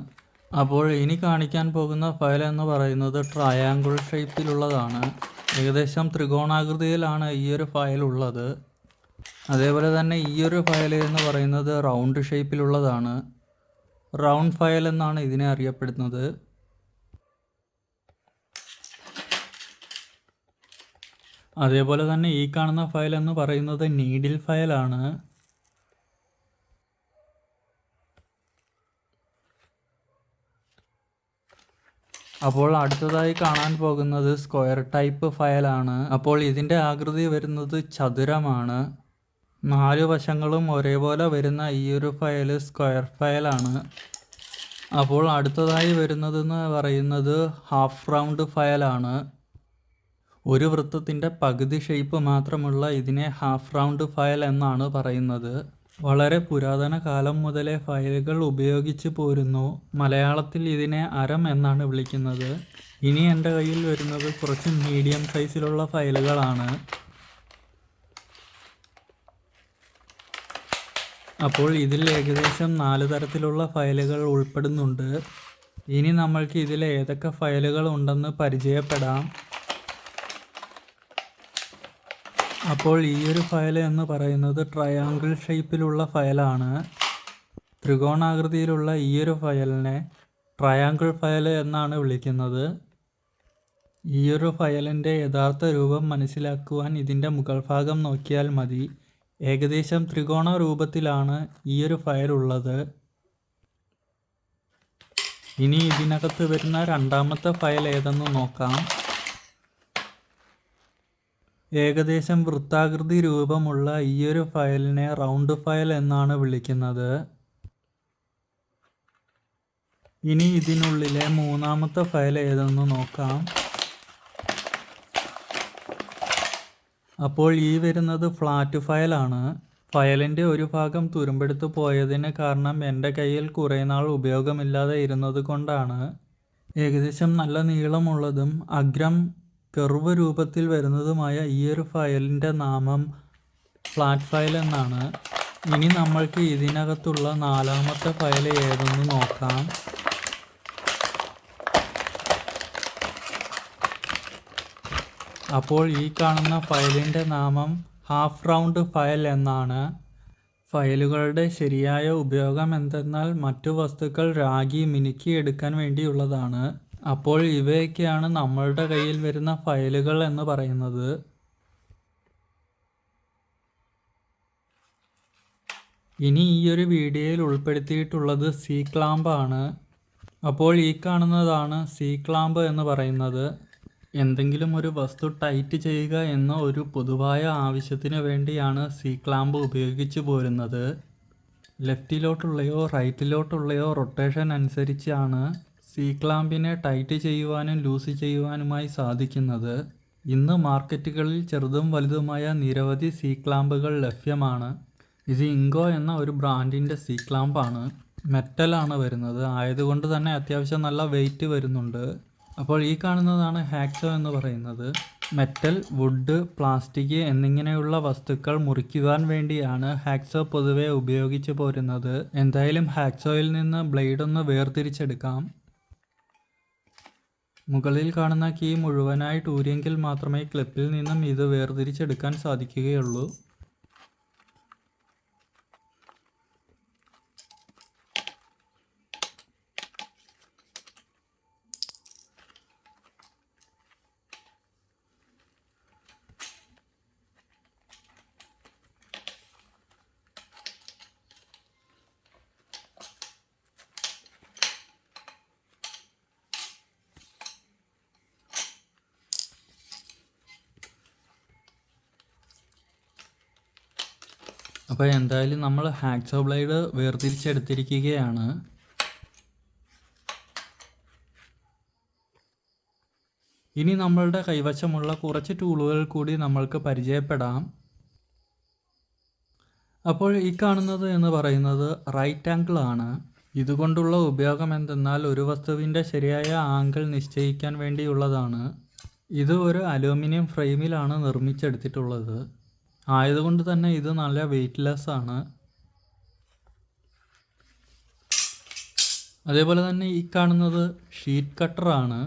അപ്പോൾ ഇനി കാണിക്കാൻ പോകുന്ന ഫയൽ എന്ന് പറയുന്നത് ട്രയാങ്കിൾ ഷേപ്പിലുള്ളതാണ്. ഏകദേശം ത്രികോണാകൃതിയിലാണ് ഈ ഒരു ഫയൽ ഉള്ളത്. അതേപോലെ തന്നെ ഈ ഒരു ഫയൽ എന്ന് പറയുന്നത് റൗണ്ട് ഷേപ്പിലുള്ളതാണ്. റൗണ്ട് ഫയൽ എന്നാണ് ഇതിനെ അറിയപ്പെടുന്നത്. അതേപോലെ തന്നെ ഈ കാണുന്ന ഫയൽ എന്ന് പറയുന്നത് നീഡിൽ ഫയലാണ്. അപ്പോൾ അടുത്തതായി കാണാൻ പോകുന്നത് സ്ക്വയർ ടൈപ്പ് ഫയലാണ്. അപ്പോൾ ഇതിൻ്റെ ആകൃതി വരുന്നത് ചതുരമാണ്. 4 വശങ്ങളും ഒരേപോലെ വരുന്ന ഈ ഒരു ഫയൽ സ്ക്വയർ ഫയലാണ്. അപ്പോൾ അടുത്തതായി വരുന്നതെന്ന് പറയുന്നത് ഹാഫ് റൗണ്ട് ഫയലാണ്. ഒരു വൃത്തത്തിൻ്റെ പകുതി ഷേപ്പ് മാത്രമുള്ള ഇതിനെ ഹാഫ് റൗണ്ട് ഫയൽ എന്നാണ് പറയുന്നത്. വളരെ പുരാതന കാലം മുതലേ ഫയലുകൾ ഉപയോഗിച്ച് പോരുന്നു. മലയാളത്തിൽ ഇതിനെ അരം എന്നാണ് വിളിക്കുന്നത്. ഇനി എൻ്റെ കയ്യിൽ വരുന്നത് കുറച്ച് മീഡിയം സൈസിലുള്ള ഫയലുകളാണ്. അപ്പോൾ ഇതിൽ ഏകദേശം 4 തരത്തിലുള്ള ഫയലുകൾ ഉൾപ്പെടുന്നുണ്ട്. ഇനി നമ്മൾക്ക് ഇതിൽ ഏതൊക്കെ ഫയലുകൾ ഉണ്ടെന്ന് പരിചയപ്പെടാം. അപ്പോൾ ഈ ഒരു ഫയൽ എന്ന് പറയുന്നത് ട്രയാങ്കിൾ ഷേപ്പിലുള്ള ഫയലാണ്. ത്രികോണാകൃതിയിലുള്ള ഈ ഒരു ഫയലിനെ ട്രയാങ്കിൾ ഫയൽ എന്നാണ് വിളിക്കുന്നത്. ഈ ഒരു ഫയലിൻ്റെ യഥാർത്ഥ രൂപം മനസ്സിലാക്കുവാൻ ഇതിൻ്റെ മുകൾ ഭാഗം നോക്കിയാൽ മതി. ഏകദേശം ത്രികോണ രൂപത്തിലാണ് ഈ ഒരു ഫയൽ ഉള്ളത്. ഇനി ഇതിനകത്ത് വരുന്ന രണ്ടാമത്തെ ഫയൽ ഏതെന്ന് നോക്കാം. ഏകദേശം വൃത്താകൃതി രൂപമുള്ള ഈ ഒരു ഫയലിനെ റൗണ്ട് ഫയൽ എന്നാണ് വിളിക്കുന്നത്. ഇനി ഇതിനുള്ളിലെ മൂന്നാമത്തെ ഫയൽ ഏതെന്ന് നോക്കാം. അപ്പോൾ ഈ വരുന്നത് ഫ്ലാറ്റ് ഫയലാണ്. ഫയലിൻ്റെ ഒരു ഭാഗം തുരുമ്പെടുത്ത് പോയതിന് കാരണം എൻ്റെ കയ്യിൽ കുറേ നാൾ ഉപയോഗമില്ലാതെ ഇരുന്നത് കൊണ്ടാണ്. ഏകദേശം നല്ല നീളമുള്ളതും അഗ്രം കർവ് രൂപത്തിൽ വരുന്നതുമായ ഈ ഒരു ഫയലിൻ്റെ നാമം ഫ്ലാറ്റ് ഫയൽ എന്നാണ്. ഇനി നമ്മൾക്ക് ഇതിനകത്തുള്ള നാലാമത്തെ ഫയൽ ഏതെന്ന് നോക്കാം. അപ്പോൾ ഈ കാണുന്ന ഫയലിൻ്റെ നാമം ഹാഫ് റൗണ്ട് ഫയൽ എന്നാണ്. ഫയലുകളുടെ ശരിയായ ഉപയോഗം എന്തെന്നാൽ മറ്റു വസ്തുക്കൾ രാഗി മിനുക്കിയെടുക്കാൻ വേണ്ടിയുള്ളതാണ്. അപ്പോൾ ഇവയൊക്കെയാണ് നമ്മളുടെ കയ്യിൽ വരുന്ന ഫയലുകൾ എന്ന് പറയുന്നത്. ഇനി ഈ ഒരു വീഡിയോയിൽ ഉൾപ്പെടുത്തിയിട്ടുള്ളത് സി ക്ലാമ്പ് ആണ്. അപ്പോൾ ഈ കാണുന്നതാണ് സി ക്ലാമ്പ് എന്ന് പറയുന്നത്. എന്തെങ്കിലും ഒരു വസ്തു ടൈറ്റ് ചെയ്യുക എന്ന ഒരു പൊതുവായ ആവശ്യത്തിന് വേണ്ടിയാണ് സി ക്ലാമ്പ് ഉപയോഗിച്ച് പോരുന്നത്. ലെഫ്റ്റിലോട്ടുള്ളയോ റൈറ്റിലോട്ടുള്ളയോ റൊട്ടേഷൻ അനുസരിച്ചാണ് സി ക്ലാമ്പിനെ ടൈറ്റ് ചെയ്യുവാനും ലൂസ് ചെയ്യുവാനുമായി സാധിക്കുന്നത്. ഇന്ന് മാർക്കറ്റുകളിൽ ചെറുതും വലുതുമായ നിരവധി സി ക്ലാമ്പുകൾ ലഭ്യമാണ്. ഇത് ഇങ്കോ എന്ന ഒരു ബ്രാൻഡിൻ്റെ സി ക്ലാമ്പാണ്. മെറ്റലാണ് വരുന്നത്. ആയതുകൊണ്ട് തന്നെ അത്യാവശ്യം നല്ല വെയിറ്റ് വരുന്നുണ്ട്. അപ്പോൾ ഈ കാണുന്നതാണ് ഹാക്സോ എന്ന് പറയുന്നത്. മെറ്റൽ, വുഡ്, പ്ലാസ്റ്റിക് എന്നിങ്ങനെയുള്ള വസ്തുക്കൾ മുറിക്കുവാൻ വേണ്ടിയാണ് ഹാക്സോ പൊതുവെ ഉപയോഗിച്ച് പോരുന്നത്. എന്തായാലും ഹാക്സോയിൽ നിന്ന് ബ്ലേഡ് ഒന്ന് വേർതിരിച്ചെടുക്കാം. മുകളിൽ കാണുന്ന കീ മുഴുവനായിട്ട് ഊരിയെങ്കിൽ മാത്രമേ ക്ലിപ്പിൽ നിന്നും ഇത് വേർതിരിച്ചെടുക്കാൻ സാധിക്കുകയുള്ളൂ. അപ്പോൾ എന്തായാലും നമ്മൾ ഹാക്സോ ബ്ലേഡ് വേർതിരിച്ചെടുത്തിരിക്കുകയാണ്. ഇനി നമ്മളുടെ കൈവശമുള്ള കുറച്ച് ടൂളുകൾ കൂടി നമ്മൾക്ക് പരിചയപ്പെടാം. അപ്പോൾ ഈ കാണുന്നത് എന്ന് പറയുന്നത് റൈറ്റ് ആംഗിൾ ആണ്. ഇതുകൊണ്ടുള്ള ഉപയോഗം എന്തെന്നാൽ ഒരു വസ്തുവിൻ്റെ ശരിയായ ആംഗിൾ നിശ്ചയിക്കാൻ വേണ്ടിയുള്ളതാണ്. ഇത് ഒരു അലൂമിനിയം ഫ്രെയിമിലാണ് നിർമ്മിച്ചെടുത്തിട്ടുള്ളത്. ആയതുകൊണ്ട് തന്നെ ഇത് നല്ല വെയ്റ്റ്ലെസ് ആണ്. അതേപോലെ തന്നെ ഈ കാണുന്നത് ഷീറ്റ് കട്ടറാണ്.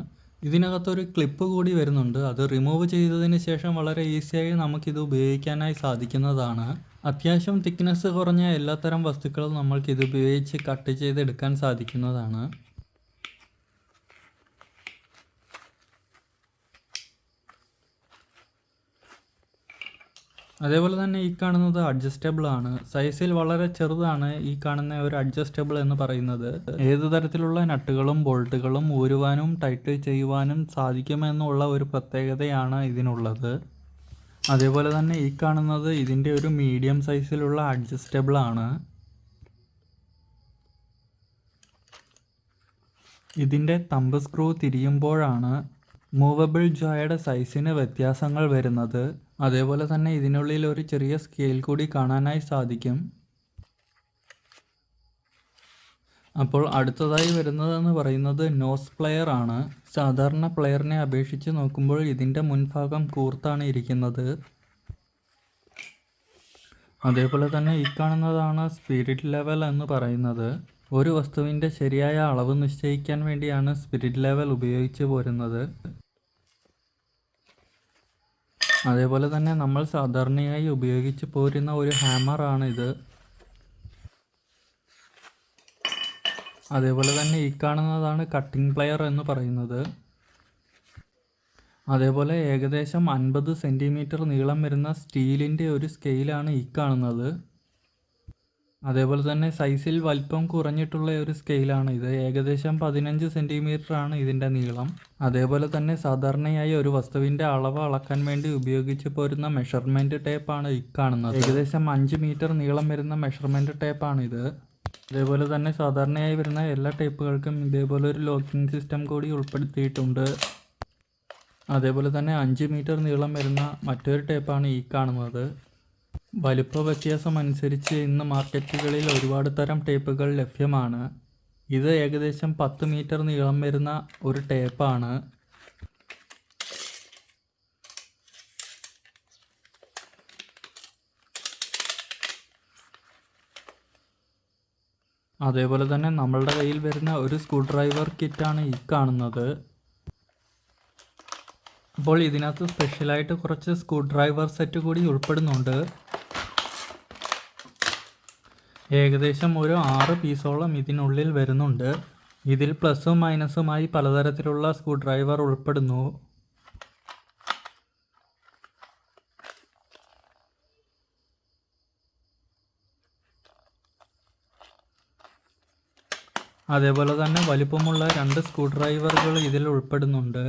ഇതിനകത്തൊരു ക്ലിപ്പ് കൂടി വരുന്നുണ്ട്. അത് റിമൂവ് ചെയ്തതിന് ശേഷം വളരെ ഈസിയായി നമുക്കിത് ഉപയോഗിക്കാനായി സാധിക്കുന്നതാണ്. അത്യാവശ്യം തിക്നെസ് കുറഞ്ഞ എല്ലാത്തരം വസ്തുക്കളും നമ്മൾക്കിത് ഉപയോഗിച്ച് കട്ട് ചെയ്തെടുക്കാൻ സാധിക്കുന്നതാണ്. അതേപോലെ തന്നെ ഈ കാണുന്നത് അഡ്ജസ്റ്റബിൾ ആണ്. സൈസിൽ വളരെ ചെറുതാണ് ഈ കാണുന്ന ഒരു അഡ്ജസ്റ്റബിൾ എന്ന് പറയുന്നത്. ഏതു തരത്തിലുള്ള നട്ടുകളും ബോൾട്ടുകളും ഊരുവാനും ടൈറ്റ് ചെയ്യുവാനും സാധിക്കുമെന്നുള്ള ഒരു പ്രത്യേകതയാണ് ഇതിനുള്ളത്. അതേപോലെ തന്നെ ഈ കാണുന്നത് ഇതിൻ്റെ ഒരു മീഡിയം സൈസിലുള്ള അഡ്ജസ്റ്റബിൾ ആണ്. ഇതിൻ്റെ തമ്പ് സ്ക്രൂ തിരിയുമ്പോഴാണ് മൂവബിൾ ജോയുടെ സൈസിന് വ്യത്യാസങ്ങൾ വരുന്നത്. അതേപോലെ തന്നെ ഇതിനുള്ളിൽ ഒരു ചെറിയ സ്കെയിൽ കൂടി കാണാനായി സാധിക്കും. അപ്പോൾ അടുത്തതായി വരുന്നതെന്ന് പറയുന്നത് നോസ് പ്ലെയർ ആണ്. സാധാരണ പ്ലെയറിനെ അപേക്ഷിച്ച് നോക്കുമ്പോൾ ഇതിൻ്റെ മുൻഭാഗം കൂർത്താണ് ഇരിക്കുന്നത്. അതേപോലെ തന്നെ ഈ കാണുന്നതാണ് സ്പിരിറ്റ് ലെവൽ എന്ന് പറയുന്നത്. ഒരു വസ്തുവിൻ്റെ ശരിയായ അളവ് നിശ്ചയിക്കാൻ വേണ്ടിയാണ് സ്പിരിറ്റ് ലെവൽ ഉപയോഗിച്ച് പോരുന്നത്. അതേപോലെ തന്നെ നമ്മൾ സാധാരണയായി ഉപയോഗിച്ച് പോരുന്ന ഒരു ഹാമറാണിത്. അതേപോലെ തന്നെ ഈ കാണുന്നതാണ് കട്ടിംഗ് പ്ലെയർ എന്ന് പറയുന്നത്. അതേപോലെ ഏകദേശം 50 സെൻറ്റിമീറ്റർ നീളം വരുന്ന സ്റ്റീലിൻ്റെ ഒരു സ്കെയിലാണ് ഈ കാണുന്നത്. അതേപോലെ തന്നെ സൈസിൽ വലിപ്പം കുറഞ്ഞിട്ടുള്ള ഒരു സ്കെയിലാണ് ഇത്. ഏകദേശം 15 സെൻറ്റിമീറ്റർ ആണ് ഇതിൻ്റെ നീളം. അതേപോലെ തന്നെ സാധാരണയായി ഒരു വസ്തുവിൻ്റെ അളവ് അളക്കാൻ വേണ്ടി ഉപയോഗിച്ച് പോരുന്ന മെഷർമെൻറ്റ് ടേപ്പാണ് ഈ കാണുന്നത്. ഏകദേശം 5 മീറ്റർ നീളം വരുന്ന മെഷർമെൻറ്റ് ടേപ്പാണിത്. അതേപോലെ തന്നെ സാധാരണയായി വരുന്ന എല്ലാ ടേപ്പുകൾക്കും ഇതേപോലെ ഒരു ലോക്കിംഗ് സിസ്റ്റം കൂടി ഉൾപ്പെടുത്തിയിട്ടുണ്ട്. അതേപോലെ തന്നെ 5 മീറ്റർ നീളം വരുന്ന മറ്റൊരു ടേപ്പാണ് ഈ കാണുന്നത്. വലുപ്പ വ്യത്യാസം അനുസരിച്ച് ഇന്ന് മാർക്കറ്റുകളിൽ ഒരുപാട് തരം ടേപ്പുകൾ ലഭ്യമാണ്. ഇത് ഏകദേശം 10 മീറ്റർ നീളം വരുന്ന ഒരു ടേപ്പാണ്. അതേപോലെ തന്നെ നമ്മളുടെ കയ്യിൽ വരുന്ന ഒരു സ്ക്രൂ ഡ്രൈവർ കിറ്റാണ് ഈ കാണുന്നത്. അപ്പോൾ ഇതിനകത്ത് സ്പെഷ്യലായിട്ട് കുറച്ച് സ്ക്രൂ ഡ്രൈവർ സെറ്റ് കൂടി ഉൾപ്പെടുന്നുണ്ട്. ഏകദേശം ഒരു 6 പീസോളം ഇതിനുള്ളിൽ വരുന്നുണ്ട്. ഇതിൽ പ്ലസും മൈനസുമായി പലതരത്തിലുള്ള സ്ക്രൂ ഡ്രൈവർ ഉൾപ്പെടുന്നു. അതേപോലെ തന്നെ വലിപ്പമുള്ള 2 സ്ക്രൂ ഡ്രൈവറുകൾ ഇതിൽ ഉൾപ്പെടുന്നുണ്ട്.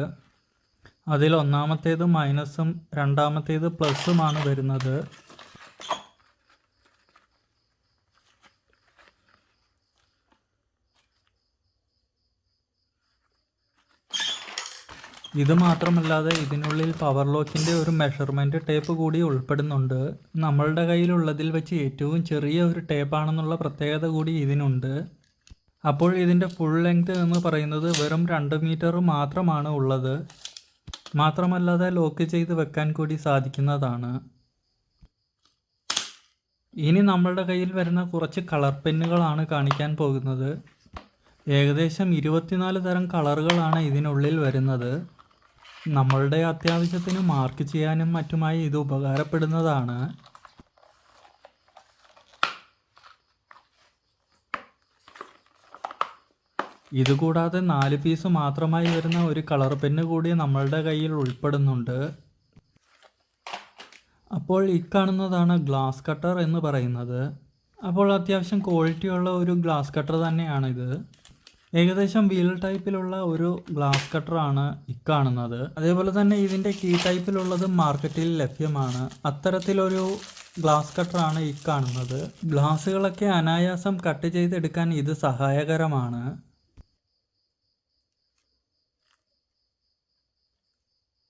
അതിൽ ഒന്നാമത്തേത് മൈനസും രണ്ടാമത്തേത് പ്ലസുമാണ് വരുന്നത്. ഇത് മാത്രമല്ലാതെ ഇതിനുള്ളിൽ പവർ ലോക്കിൻ്റെ ഒരു മെഷർമെൻറ്റ് ടേപ്പ് കൂടി ഉൾപ്പെടുന്നുണ്ട്. നമ്മളുടെ കയ്യിലുള്ളതിൽ വെച്ച് ഏറ്റവും ചെറിയ ഒരു ടേപ്പാണെന്നുള്ള പ്രത്യേകത കൂടി ഇതിനുണ്ട്. അപ്പോൾ ഇതിൻ്റെ ഫുൾ ലെങ്ത് എന്ന് പറയുന്നത് വെറും 2 മീറ്റർ മാത്രമാണ് ഉള്ളത്. മാത്രമല്ലാതെ ലോക്ക് ചെയ്ത് വെക്കാൻ കൂടി സാധിക്കുന്നതാണ്. ഇനി നമ്മളുടെ കയ്യിൽ വരുന്ന കുറച്ച് കളർ പെന്നുകളാണ് കാണിക്കാൻ പോകുന്നത്. ഏകദേശം 24 തരം കളറുകളാണ് ഇതിനുള്ളിൽ വരുന്നത്. നമ്മളുടെ അത്യാവശ്യത്തിന് മാർക്ക് ചെയ്യാനും മറ്റുമായി ഇത് ഉപകാരപ്പെടുന്നതാണ്. ഇതുകൂടാതെ 4 പീസ് മാത്രമായി വരുന്ന ഒരു കളർ പെന്ന് കൂടി നമ്മളുടെ കയ്യിൽ ഉൾപ്പെടുന്നുണ്ട്. അപ്പോൾ ഈ കാണുന്നതാണ് ഗ്ലാസ് കട്ടർ എന്ന് പറയുന്നത്. അപ്പോൾ അത്യാവശ്യം ക്വാളിറ്റിയുള്ള ഒരു ഗ്ലാസ് കട്ടർ തന്നെയാണിത്. ഏകദേശം വീൽ ടൈപ്പിലുള്ള ഒരു ഗ്ലാസ് കട്ടറാണ് ഈ കാണുന്നത്. അതേപോലെ തന്നെ ഇതിൻ്റെ കീ ടൈപ്പിലുള്ളത് മാർക്കറ്റിൽ ലഭ്യമാണ്. അത്തരത്തിലൊരു ഗ്ലാസ് കട്ടറാണ് ഈ കാണുന്നത്. ഗ്ലാസുകളൊക്കെ അനായാസം കട്ട് ചെയ്തെടുക്കാൻ ഇത് സഹായകരമാണ്.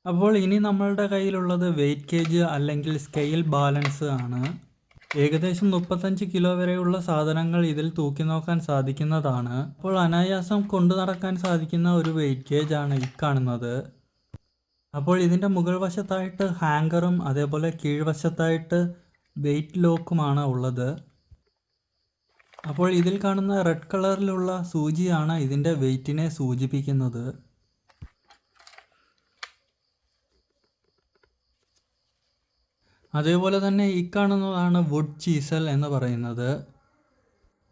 അപ്പോൾ ഇനി നമ്മളുടെ കയ്യിലുള്ളത് വെയിറ്റ് ഗേജ് അല്ലെങ്കിൽ സ്കെയിൽ ബാലൻസ് ആണ്. ഏകദേശം 35 കിലോ വരെയുള്ള സാധനങ്ങൾ ഇതിൽ തൂക്കി നോക്കാൻ സാധിക്കുന്നതാണ്. അപ്പോൾ അനായാസം കൊണ്ടു നടക്കാൻ സാധിക്കുന്ന ഒരു വെയിറ്റ് ഗേജ് ആണ് ഈ കാണുന്നത്. അപ്പോൾ ഇതിൻ്റെ മുകൾ വശത്തായിട്ട് ഹാങ്കറും അതേപോലെ കീഴ്വശത്തായിട്ട് വെയിറ്റ് ലോക്കുമാണ് ഉള്ളത്. അപ്പോൾ ഇതിൽ കാണുന്ന റെഡ് കളറിലുള്ള സൂചിയാണ് ഇതിൻ്റെ വെയിറ്റിനെ സൂചിപ്പിക്കുന്നത്. അതേപോലെ തന്നെ ഈ കാണുന്നതാണ് വുഡ് ചീസൽ എന്ന് പറയുന്നത്.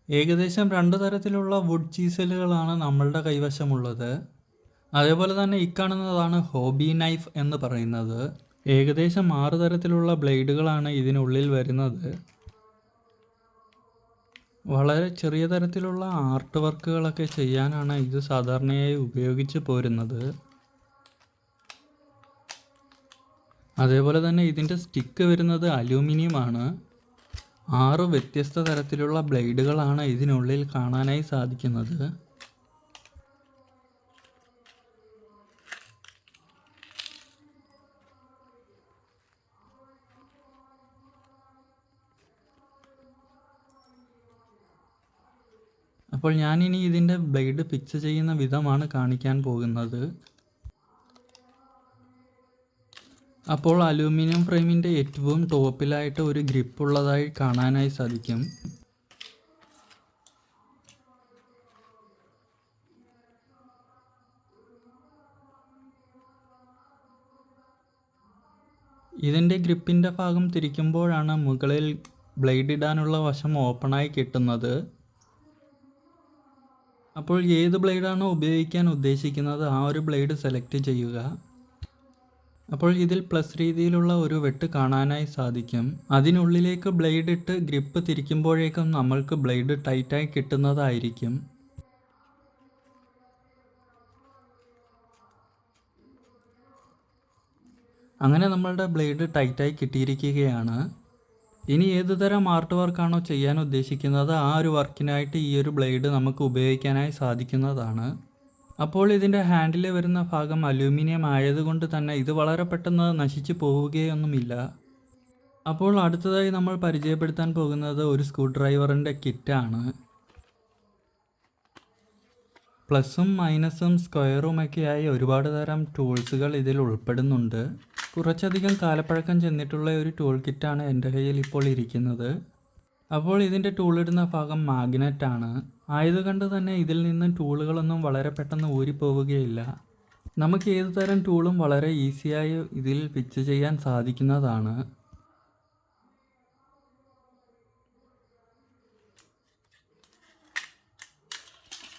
ഏകദേശം 2 തരത്തിലുള്ള വുഡ് ചീസലുകളാണ് നമ്മളുടെ കൈവശമുള്ളത്. അതേപോലെ തന്നെ ഈ കാണുന്നതാണ് ഹോബി നൈഫ് എന്ന് പറയുന്നത്. ഏകദേശം 6 തരത്തിലുള്ള ബ്ലേഡുകളാണ് ഇതിനുള്ളിൽ വരുന്നത്. വളരെ ചെറിയ തരത്തിലുള്ള ആർട്ട് വർക്കുകളൊക്കെ ചെയ്യാനാണ് ഇത് സാധാരണയായി ഉപയോഗിച്ച് പോരുന്നത്. അതേപോലെ തന്നെ ഇതിൻ്റെ സ്റ്റിക്ക് വരുന്നത് അലൂമിനിയമാണ്. 6 വ്യത്യസ്ത തരത്തിലുള്ള ബ്ലേഡുകളാണ് ഇതിനുള്ളിൽ കാണാനായി സാധിക്കുന്നത്. അപ്പോൾ ഞാനിനി ഇതിൻ്റെ ബ്ലേഡ് ഫിക്സ് ചെയ്യുന്ന വിധമാണ് കാണിക്കാൻ പോകുന്നത്. അപ്പോൾ അലൂമിനിയം ഫ്രെയിമിൻ്റെ ഏറ്റവും ടോപ്പിലായിട്ട് ഒരു ഗ്രിപ്പ് ഉള്ളതായി കാണാനായി സാധിക്കും. ഇതിൻ്റെ ഗ്രിപ്പിൻ്റെ ഭാഗം തിരിക്കുമ്പോഴാണ് മുകളിൽ ബ്ലേഡ് ഇടാനുള്ള വശം ഓപ്പണായി കിട്ടുന്നത്. അപ്പോൾ ഏത് ബ്ലേഡാണോ ഉപയോഗിക്കാൻ ഉദ്ദേശിക്കുന്നത് ആ ഒരു ബ്ലേഡ് സെലക്ട് ചെയ്യുക. അപ്പോൾ ഇതിൽ പ്ലസ് രീതിയിലുള്ള ഒരു വെട്ട് കാണാനായി സാധിക്കും. അതിനുള്ളിലേക്ക് ബ്ലേഡ് ഇട്ട് ഗ്രിപ്പ് തിരിക്കുമ്പോഴേക്കും നമ്മൾക്ക് ബ്ലേഡ് ടൈറ്റായി കിട്ടുന്നതായിരിക്കും. അങ്ങനെ നമ്മളുടെ ബ്ലേഡ് ടൈറ്റായി കിട്ടിയിരിക്കുകയാണ്. ഇനി ഏതുതരം ആർട്ട് വർക്കാണോ ചെയ്യാൻ ഉദ്ദേശിക്കുന്നത് ആ ഒരു വർക്കിനായിട്ട് ഈ ഒരു ബ്ലേഡ് നമുക്ക് ഉപയോഗിക്കാനായി സാധിക്കുന്നതാണ്. അപ്പോൾ ഇതിൻ്റെ ഹാൻഡിൽ വരുന്ന ഭാഗം അലൂമിനിയം ആയതുകൊണ്ട് തന്നെ ഇത് വളരെ പെട്ടെന്ന് നശിച്ചു പോവുകയൊന്നുമില്ല. അപ്പോൾ അടുത്തതായി നമ്മൾ പരിചയപ്പെടുത്താൻ പോകുന്നത് ഒരു സ്ക്രൂ ഡ്രൈവറിൻ്റെ കിറ്റാണ്. പ്ലസും മൈനസും സ്ക്വയറുമൊക്കെയായി ഒരുപാട് തരം ടൂൾസുകൾ ഇതിൽ ഉൾപ്പെടുന്നുണ്ട്. കുറച്ചധികം കാലപ്പഴക്കം ചെന്നിട്ടുള്ള ഒരു ടൂൾ കിറ്റാണ് എൻ്റെ കയ്യിൽ ഇപ്പോൾ ഇരിക്കുന്നത്. അപ്പോൾ ഇതിൻ്റെ ടൂളിടുന്ന ഭാഗം മാഗ്നറ്റാണ് ആയതുകൊണ്ട് തന്നെ ഇതിൽ നിന്ന് ടൂളുകളൊന്നും വളരെ പെട്ടെന്ന് ഊരിപ്പോവുകയില്ല. നമുക്ക് ഏതു തരം ടൂളും വളരെ ഈസിയായി ഇതിൽ ഫിക്സ് ചെയ്യാൻ സാധിക്കുന്നതാണ്.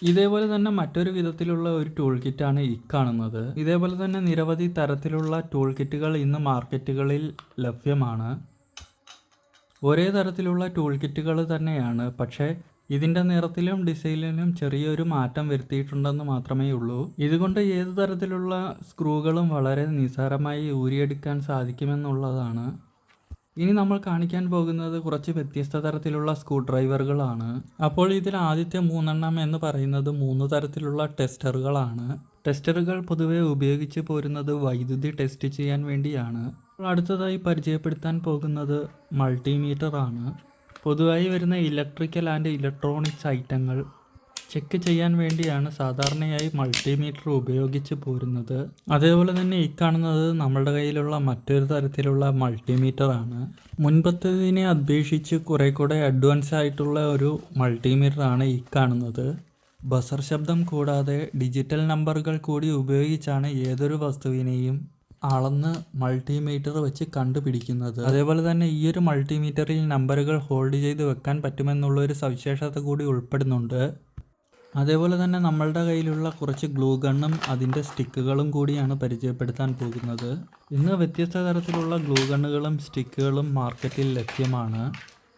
ഇതേപോലെ തന്നെ മറ്റൊരു വിധത്തിലുള്ള ഒരു ടൂൾ കിറ്റാണ് ഈ കാണുന്നത്. ഇതേപോലെ തന്നെ നിരവധി തരത്തിലുള്ള ടൂൾ കിറ്റുകൾ ഇന്ന് മാർക്കറ്റുകളിൽ ലഭ്യമാണ്. ഒരേ തരത്തിലുള്ള ടൂൾ കിറ്റുകൾ തന്നെയാണ്, പക്ഷേ ഇതിൻ്റെ നിറത്തിലും ഡിസൈനിലും ചെറിയൊരു മാറ്റം വരുത്തിയിട്ടുണ്ടെന്ന് മാത്രമേ ഉള്ളൂ. ഇതുകൊണ്ട് ഏതു തരത്തിലുള്ള സ്ക്രൂകളും വളരെ നിസ്സാരമായി ഊരിയെടുക്കാൻ സാധിക്കുമെന്നുള്ളതാണ്. ഇനി നമ്മൾ കാണിക്കാൻ പോകുന്നത് കുറച്ച് വ്യത്യസ്ത തരത്തിലുള്ള സ്ക്രൂ ഡ്രൈവറുകളാണ്. അപ്പോൾ ഇതിൽ ആദ്യത്തെ 3 എന്ന് പറയുന്നത് 3 തരത്തിലുള്ള ടെസ്റ്ററുകളാണ്. ടെസ്റ്ററുകൾ പൊതുവെ ഉപയോഗിച്ച് പോരുന്നത് വൈദ്യുതി ടെസ്റ്റ് ചെയ്യാൻ വേണ്ടിയാണ്. അടുത്തതായി പരിചയപ്പെടുത്താൻ പോകുന്നത് മൾട്ടിമീറ്റർ ആണ്. പൊതുവായി വരുന്ന ഇലക്ട്രിക്കൽ ആൻഡ് ഇലക്ട്രോണിക്സ് ഐറ്റങ്ങൾ ചെക്ക് ചെയ്യാൻ വേണ്ടിയാണ് സാധാരണയായി മൾട്ടിമീറ്റർ ഉപയോഗിച്ച് പോരുന്നത്. അതേപോലെ തന്നെ ഈ കാണുന്നത് നമ്മുടെ കയ്യിലുള്ള മറ്റൊരു തരത്തിലുള്ള മൾട്ടിമീറ്റർ ആണ്. മുൻപത്തേതിനെ അപേക്ഷിച്ച് കുറേ കൂടെ അഡ്വാൻസ് ആയിട്ടുള്ള ഒരു മൾട്ടിമീറ്റർ ആണ് ഈ കാണുന്നത്. ബസർ ശബ്ദം കൂടാതെ ഡിജിറ്റൽ നമ്പറുകൾ കൂടി ഉപയോഗിച്ചാണ് ഏതൊരു വസ്തുവിനെയും അളന്ന് മൾട്ടിമീറ്റർ വെച്ച് കണ്ടുപിടിക്കുന്നത്. അതേപോലെ തന്നെ ഈ ഒരു മൾട്ടിമീറ്ററിൽ നമ്പറുകൾ ഹോൾഡ് ചെയ്ത് വെക്കാൻ പറ്റുമെന്നുള്ളൊരു സവിശേഷത കൂടി ഉൾപ്പെടുന്നുണ്ട്. അതേപോലെ തന്നെ നമ്മളുടെ കയ്യിലുള്ള കുറച്ച് ഗ്ലൂ ഗണ്ണും അതിൻ്റെ സ്റ്റിക്കുകളും കൂടിയാണ് പരിചയപ്പെടുത്താൻ പോകുന്നത്. ഇന്ന് വ്യത്യസ്ത തരത്തിലുള്ള ഗ്ലൂ ഗണ്ണുകളും സ്റ്റിക്കുകളും മാർക്കറ്റിൽ ലഭ്യമാണ്.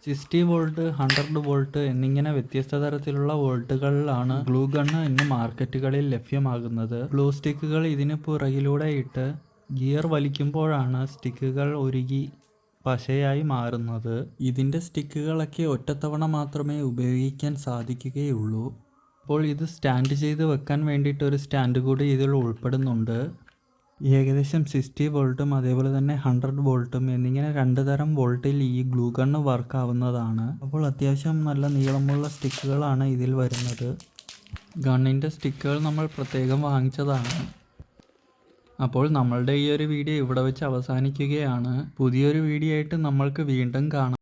60 വോൾട്ട്, 100 വോൾട്ട് എന്നിങ്ങനെ വ്യത്യസ്ത തരത്തിലുള്ള വോൾട്ടുകളിലാണ് ഗ്ലൂ ഗണ്ണ് ഇന്ന് മാർക്കറ്റുകളിൽ ലഭ്യമാകുന്നത്. ഗ്ലൂ സ്റ്റിക്കുകൾ ഇതിന് പുറകിലൂടെ ഇട്ട് ഗിയർ വലിക്കുമ്പോഴാണ് സ്റ്റിക്കുകൾ ഉരുകി പശയായി മാറുന്നത്. ഇതിൻ്റെ സ്റ്റിക്കുകളൊക്കെ ഒറ്റത്തവണ മാത്രമേ ഉപയോഗിക്കാൻ സാധിക്കുകയുള്ളൂ. അപ്പോൾ ഇത് സ്റ്റാൻഡ് ചെയ്ത് വെക്കാൻ വേണ്ടിയിട്ട് ഒരു സ്റ്റാൻഡ് കൂടി ഇതിൽ ഉൾപ്പെടുന്നുണ്ട്. ഏകദേശം 60 വോൾട്ടും അതേപോലെ തന്നെ 100 വോൾട്ടും എന്നിങ്ങനെ 2 തരം വോൾട്ടിൽ ഈ ഗ്ലൂ ഗണ്ണ് വർക്ക് ആവുന്നതാണ്. അപ്പോൾ അത്യാവശ്യം നല്ല നീളമുള്ള സ്റ്റിക്കുകളാണ് ഇതിൽ വരുന്നത്. ഗണ്ണിൻ്റെ സ്റ്റിക്കുകൾ നമ്മൾ പ്രത്യേകം വാങ്ങിച്ചതാണ്. അപ്പോൾ നമ്മളുടെ ഈ ഒരു വീഡിയോ ഇവിടെ വെച്ച് അവസാനിക്കുകയാണ്. പുതിയൊരു വീഡിയോ ആയിട്ട് നമ്മൾക്ക് വീണ്ടും കാണാം.